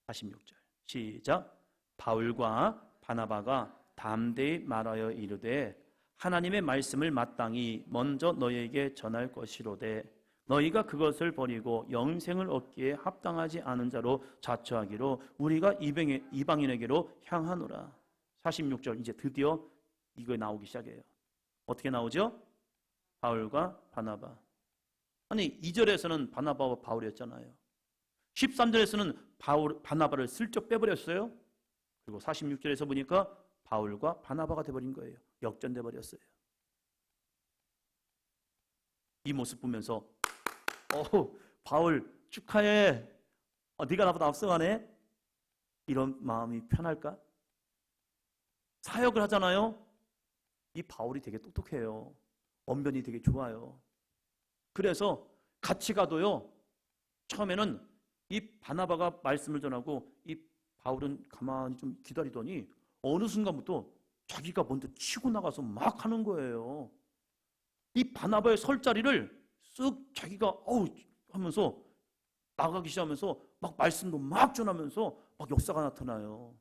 46절. 시작. 바울과 바나바가 담대히 말하여 이르되 하나님의 말씀을 마땅히 먼저 너희에게 전할 것이로되 너희가 그것을 버리고 영생을 얻기에 합당하지 않은 자로 자처하기로 우리가 이방인에게로 향하노라. 46절 이제 드디어 이거 나오기 시작해요. 어떻게 나오죠? 바울과 바나바. 아니 2절에서는 바나바와 바울이었잖아요. 13절에서는 바나바를 슬쩍 빼버렸어요. 그리고 46절에서 보니까 바울과 바나바가 돼버린 거예요. 역전돼 버렸어요. 이 모습 보면서 바울 축하해. 네가 나보다 앞서가네. 이런 마음이 편할까? 사역을 하잖아요. 이 바울이 되게 똑똑해요. 언변이 되게 좋아요. 그래서 같이 가도요. 처음에는 이 바나바가 말씀을 전하고 이 바울은 가만히 좀 기다리더니 어느 순간부터 자기가 먼저 치고 나가서 막 하는 거예요. 이 바나바의 설 자리를 쓱 자기가 하면서 나가기 시작하면서 막 말씀도 막 전하면서 막 역사가 나타나요.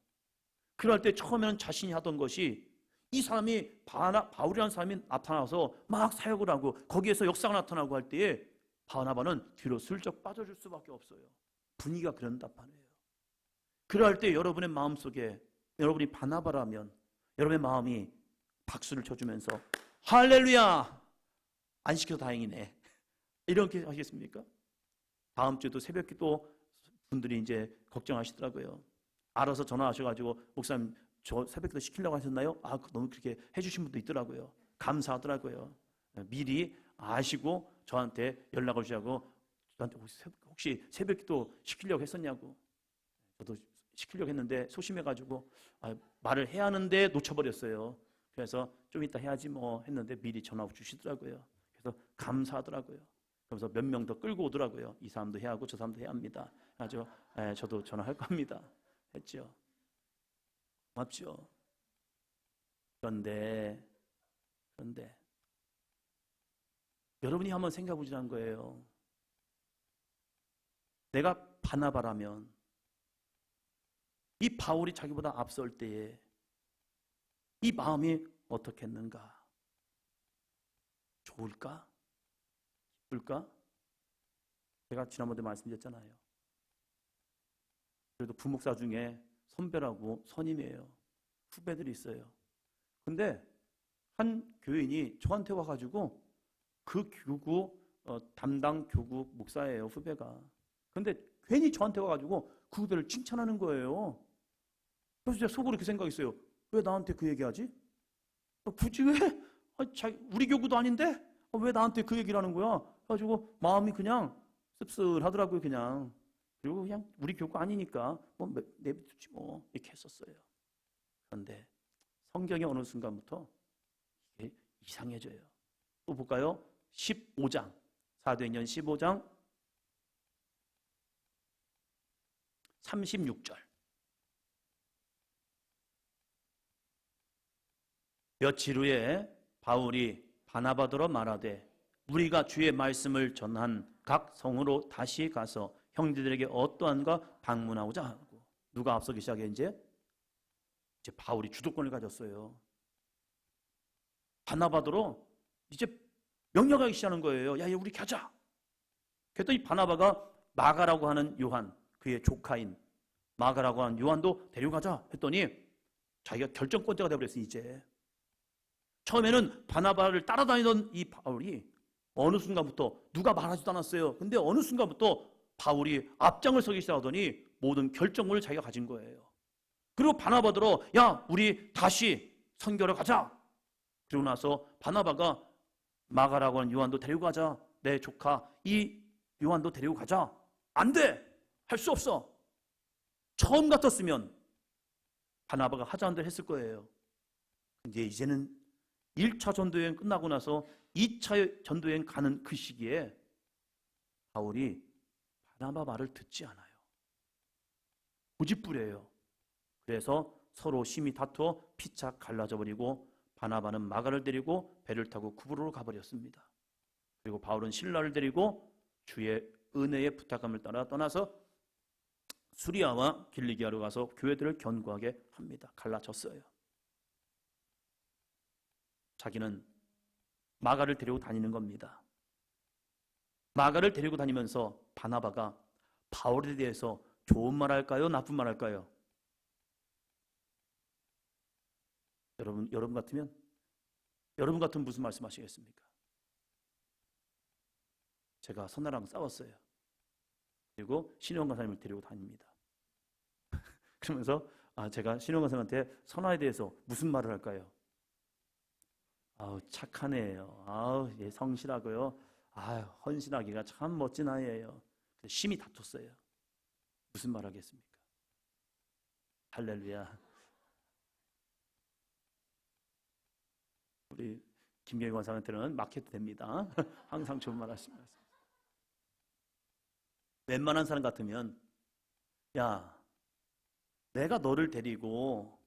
그럴 때 처음에는 자신이 하던 것이 이 사람이 바울이라는 사람이 나타나서 막 사역을 하고 거기에서 역사가 나타나고 할 때에 바나바는 뒤로 슬쩍 빠져줄 수밖에 없어요. 분위기가 그런 답하네요. 그럴 때 여러분의 마음속에 여러분이 바나바라면 여러분의 마음이 박수를 쳐주면서 할렐루야! 안 시켜서 다행이네. 이렇게 하시겠습니까? 다음 주에도 새벽기도 분들이 이제 걱정하시더라고요. 알아서 전화하셔가지고 목사님 저 새벽기도 시키려고 하셨나요? 너무 그렇게 해주신 분도 있더라고요. 감사하더라고요. 미리 아시고 저한테 연락을 주자고 저한테 혹시 새벽기도 시키려고 했었냐고. 저도 시키려고 했는데 소심해가지고 말을 해야 하는데 놓쳐버렸어요. 그래서 좀 이따 해야지 뭐 했는데 미리 전화 주시더라고요. 그래서 감사하더라고요. 그래서 몇 명 더 끌고 오더라고요. 이 사람도 해야 하고 저 사람도 해야 합니다. 그래서 저도 전화할 겁니다. 했죠. 고맙죠. 그런데 여러분이 한번 생각해 보자는 거예요. 내가 바나바라면 이 바울이 자기보다 앞설 때에 이 마음이 어떻겠는가? 좋을까? 기쁠까? 제가 지난번에 말씀드렸잖아요. 그래도 부목사 중에 선배라고 선임이에요. 후배들이 있어요. 근데 한 교인이 저한테 와가지고 그 교구 담당 교구 목사예요. 후배가. 근데 괜히 저한테 와가지고 그 후배를 칭찬하는 거예요. 그래서 제가 속으로 그 생각했어요. 왜 나한테 그 얘기하지? 굳이 왜? 우리 교구도 아닌데? 왜 나한테 그 얘기를 하는 거야? 그래가지고 마음이 그냥 씁쓸하더라고요. 그냥. 그리고 그냥 우리 교구 아니니까 뭐 내비두지 뭐 이렇게 했었어요. 그런데 성경이 어느 순간부터 이게 이상해져요. 또 볼까요? 15장 사도행전 15장 36절. 며칠 후에 바울이 바나바더러 말하되 우리가 주의 말씀을 전한 각 성으로 다시 가서 형제들에게 어떠한가 방문하고자 하고. 누가 앞서기 시작해? 이제 바울이 주도권을 가졌어요. 바나바더러 이제 명령하기 시작하는 거예요. 야, 우리 가자. 그랬더니 바나바가 마가라고 하는 요한, 그의 조카인 마가라고 하는 요한도 데려가자 했더니 자기가 결정권자가 되어버렸어요. 이제 처음에는 바나바를 따라다니던 이 바울이 어느 순간부터 누가 말하지도 않았어요. 근데 어느 순간부터 바울이 앞장을 서기 시작하더니 모든 결정을 자기가 가진 거예요. 그리고 바나바더러 야 우리 다시 선교를 가자. 그리고 나서 바나바가 마가라고 하는 요한도 데리고 가자. 내 조카 이 요한도 데리고 가자. 안 돼. 할 수 없어. 처음 같았으면 바나바가 하자는 대로 했을 거예요. 근데 이제는 1차 전도여행 끝나고 나서 2차 전도여행 가는 그 시기에 바울이 바나바 말을 듣지 않아요. 고집부려요. 그래서 서로 심히 다투어 피차 갈라져 버리고 바나바는 마가를 데리고 배를 타고 구브로로 가버렸습니다. 그리고 바울은 실라를 데리고 주의 은혜의 부탁함을 따라 떠나서 수리아와 길리기아로 가서 교회들을 견고하게 합니다. 갈라졌어요. 자기는 마가를 데리고 다니는 겁니다. 마가를 데리고 다니면서 바나바가 바울에 대해서 좋은 말 할까요? 나쁜 말 할까요? 여러분 같으면 무슨 말씀하시겠습니까? 제가 선나랑 싸웠어요. 그리고 신혜원 강사님을 데리고 다닙니다. 그러면서 제가 신혜원 강사님한테 선화에 대해서 무슨 말을 할까요? 착한 애예요. 예, 성실하고요. 헌신하기가 참 멋진 아이예요. 심히 다퉜어요. 무슨 말 하겠습니까? 할렐루야. 우리 김경희 권사한테는 막혀도 됩니다. 항상 좋은 말 하시면서. 웬만한 사람 같으면 야 내가 너를 데리고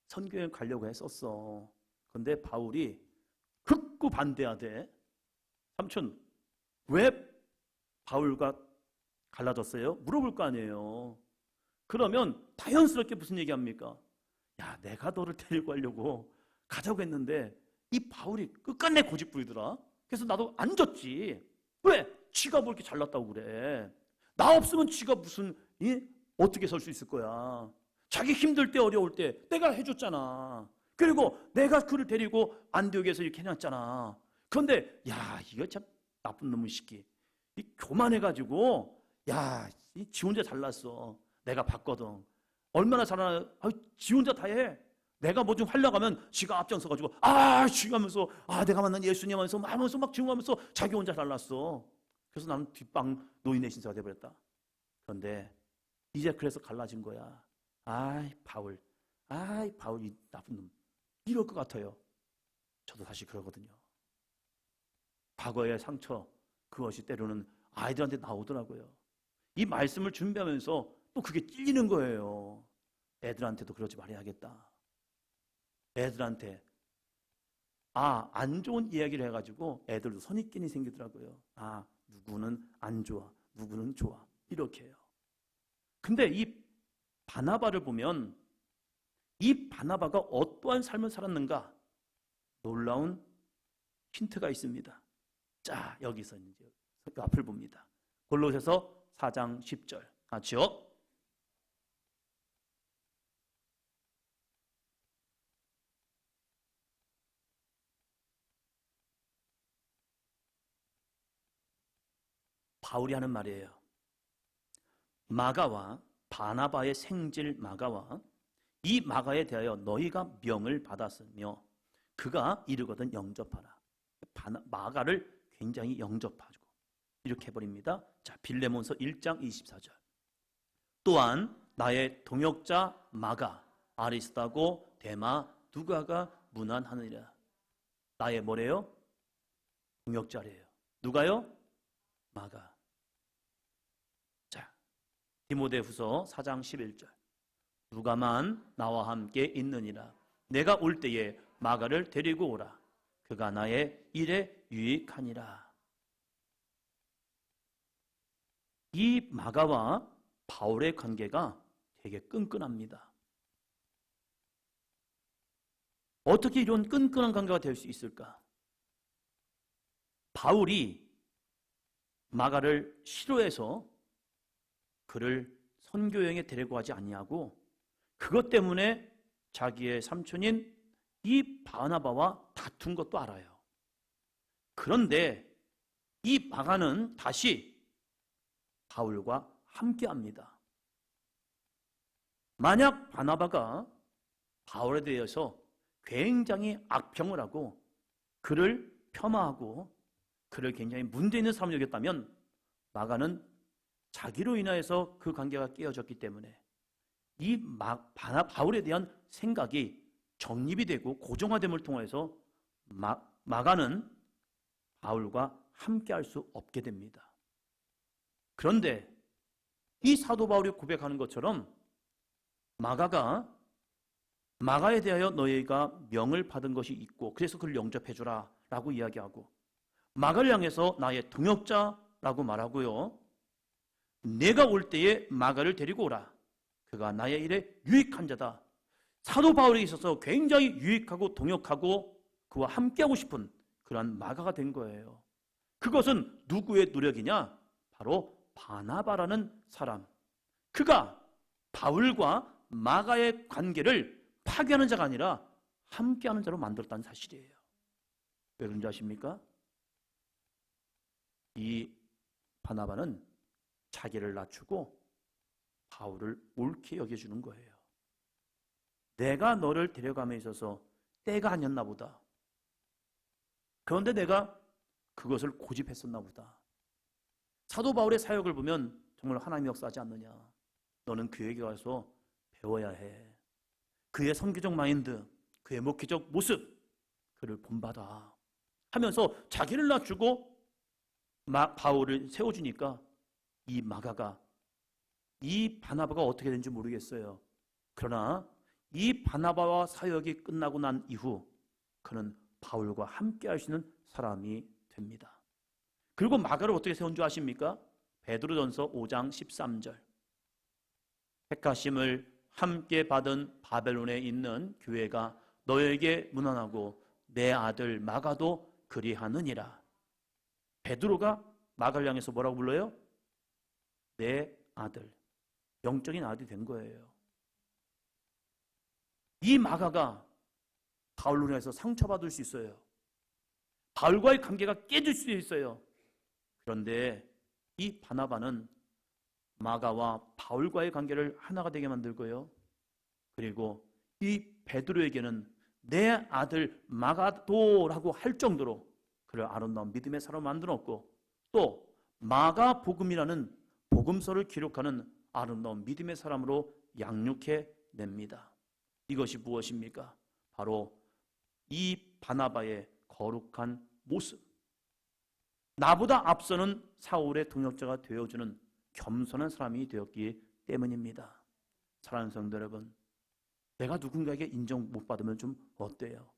선교여행 가려고 했었어. 근데 바울이 극구 반대하대. 삼촌 왜 바울과 갈라졌어요? 물어볼 거 아니에요. 그러면 자연스럽게 무슨 얘기합니까? 야 내가 너를 데리고 가려고 가자고 했는데 이 바울이 끝까지 고집 부리더라. 그래서 나도 안 줬지. 왜? 지가 뭐 이렇게 잘났다고 그래. 나 없으면 지가 무슨 어떻게 설 수 있을 거야. 자기 힘들 때 어려울 때 내가 해줬잖아. 그리고 내가 그를 데리고 안디옥에서 이렇게 해놨잖아. 그런데 야 이거 참 나쁜 놈의 시끼. 이 교만해가지고 지 혼자 잘났어. 내가 봤거든. 얼마나 잘하나. 지 혼자 다 해. 내가 뭐 좀 하려고 하면 지가 앞장서가지고 지하면서 내가 만난 예수님 하면서 막 증언하면서 자기 혼자 잘났어. 그래서 나는 뒷방 노인의 신사가 돼버렸다. 그런데 이제 그래서 갈라진 거야. 바울 이 나쁜 놈. 이럴 것 같아요. 저도 사실 그러거든요. 과거의 상처 그것이 때로는 아이들한테 나오더라고요. 이 말씀을 준비하면서 또 그게 찔리는 거예요. 애들한테도 그러지 말아야겠다. 애들한테 안 좋은 이야기를 해가지고 애들도 선입견이 생기더라고요. 누구는 안 좋아, 누구는 좋아 이렇게 해요. 근데 이 바나바를 보면 이 바나바가 어떠한 삶을 살았는가 놀라운 힌트가 있습니다. 자, 여기서 이제 앞을 봅니다. 골로새서 4장 10절 같이요. 바울이 하는 말이에요. 마가와 바나바의 생질 마가와 이 마가에 대하여 너희가 명을 받았으며 그가 이르거든 영접하라. 마가를 굉장히 영접하고 이렇게 해버립니다. 자, 빌레몬서 1장 24절. 또한 나의 동역자 마가 아리스다고 데마 누가가 문안하느니라. 나의 뭐래요? 동역자래요. 누가요? 마가. 디모데후서 4장 11절. 누가만 나와 함께 있느니라. 내가 올 때에 마가를 데리고 오라. 그가 나의 일에 유익하니라. 이 마가와 바울의 관계가 되게 끈끈합니다. 어떻게 이런 끈끈한 관계가 될 수 있을까? 바울이 마가를 싫어해서 그를 선교여행에 데리고 가지 아니하고 그것 때문에 자기의 삼촌인 이 바나바와 다툰 것도 알아요. 그런데 이 마가는 다시 바울과 함께합니다. 만약 바나바가 바울에 대해서 굉장히 악평을 하고 그를 폄하하고 그를 굉장히 문제 있는 사람을 여겼다면 마가는 자기로 인하여서 그 관계가 깨어졌기 때문에 이 바울에 대한 생각이 정립이 되고 고정화됨을 통해서 마가는 바울과 함께할 수 없게 됩니다. 그런데 이 사도 바울이 고백하는 것처럼 마가에 대하여 너희가 명을 받은 것이 있고 그래서 그를 영접해 주라 라고 이야기하고, 마가를 향해서 나의 동역자라고 말하고요, 내가 올 때에 마가를 데리고 오라. 그가 나의 일에 유익한 자다. 사도 바울에 있어서 굉장히 유익하고 동역하고 그와 함께하고 싶은 그러한 마가가 된 거예요. 그것은 누구의 노력이냐? 바로 바나바라는 사람. 그가 바울과 마가의 관계를 파괴하는 자가 아니라 함께하는 자로 만들었다는 사실이에요. 왜 그런지 아십니까? 이 바나바는 자기를 낮추고 바울을 옳게 여겨주는 거예요. 내가 너를 데려감에 있어서 때가 아니었나 보다. 그런데 내가 그것을 고집했었나 보다. 사도 바울의 사역을 보면 정말 하나님이 역사하지 않느냐. 너는 그에게 가서 배워야 해. 그의 선교적 마인드, 그의 목회적 모습, 그를 본받아 하면서 자기를 낮추고 바울을 세워주니까 이 마가가, 이 바나바가 어떻게 되는지 모르겠어요. 그러나 이 바나바와 사역이 끝나고 난 이후 그는 바울과 함께 하시는 사람이 됩니다. 그리고 마가를 어떻게 세운 줄 아십니까? 베드로전서 5장 13절. 택하심을 함께 받은 바벨론에 있는 교회가 너에게 문안하고 내 아들 마가도 그리하느니라. 베드로가 마가를 향해서 뭐라고 불러요? 내 아들, 영적인 아들이 된 거예요. 이 마가가 바울로 인해서 상처받을 수 있어요. 바울과의 관계가 깨질 수 있어요. 그런데 이 바나바는 마가와 바울과의 관계를 하나가 되게 만들고요, 그리고 이 베드로에게는 내 아들 마가도라고 할 정도로 그를 아름다운 믿음의 사람을 만들었고, 또 마가복음이라는 복음서를 기록하는 아름다운 믿음의 사람으로 양육해 냅니다. 이것이 무엇입니까? 바로 이 바나바의 거룩한 모습, 나보다 앞서는 사울의 동역자가 되어주는 겸손한 사람이 되었기 때문입니다. 사랑하는 성도 여러분, 내가 누군가에게 인정 못 받으면 좀 어때요?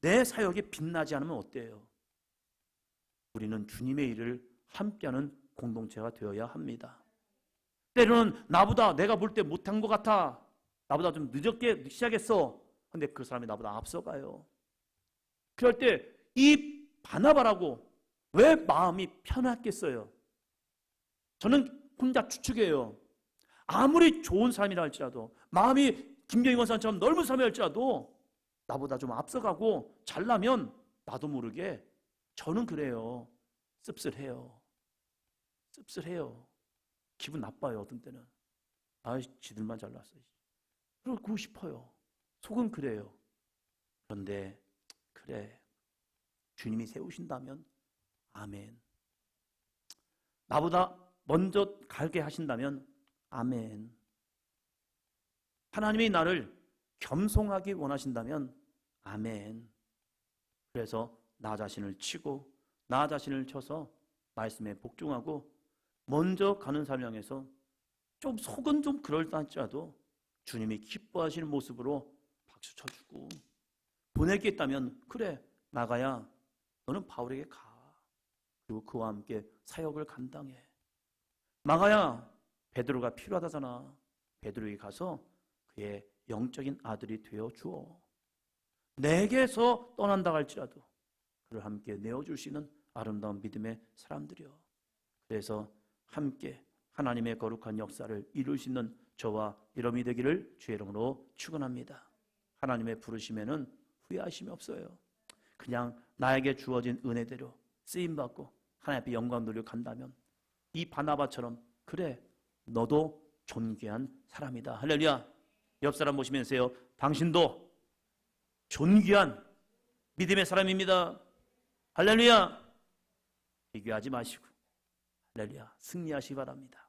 내 사역에 빛나지 않으면 어때요? 우리는 주님의 일을 함께하는 공동체가 되어야 합니다. 때로는 나보다 내가 볼 때 못한 것 같아, 나보다 좀 늦게 시작했어, 근데 그 사람이 나보다 앞서가요. 그럴 때 이 바나바라고 왜 마음이 편했겠어요? 저는 혼자 추측해요. 아무리 좋은 사람이라 할지라도, 마음이 김경희 권사님처럼 넓은 사람이 할지라도 나보다 좀 앞서가고 잘나면 나도 모르게 저는 그래요. 씁쓸해요. 기분 나빠요. 어떤 때는 지들만 잘났어, 그러고 싶어요. 속은 그래요. 그런데 그래, 주님이 세우신다면 아멘. 나보다 먼저 가게 하신다면 아멘. 하나님이 나를 겸손하게 원하신다면 아멘. 그래서 나 자신을 치고 나 자신을 쳐서 말씀에 복종하고 먼저 가는 사람 향해서 좀 속은 좀 그럴듯할지라도 주님이 기뻐하시는 모습으로 박수 쳐주고, 보내겠다면 그래 나가야 너는 바울에게 가. 그리고 그와 함께 사역을 감당해. 마가야, 베드로가 필요하다잖아. 베드로에게 가서 그의 영적인 아들이 되어 주어. 내게서 떠난다 할지라도 그를 함께 내어줄 수 있는 아름다운 믿음의 사람들이요. 그래서 함께 하나님의 거룩한 역사를 이룰 수 있는 저와 여러분이 되기를 주의 이름으로 축원합니다. 하나님의 부르심에는 후회하심이 없어요. 그냥 나에게 주어진 은혜대로 쓰임받고 하나님 앞에 영광 돌려 간다면 이 바나바처럼 그래 너도 존귀한 사람이다. 할렐루야. 옆 사람 보시면서요, 당신도 존귀한 믿음의 사람입니다. 할렐루야. 비교하지 마시고 할렐루야 승리하시기 바랍니다.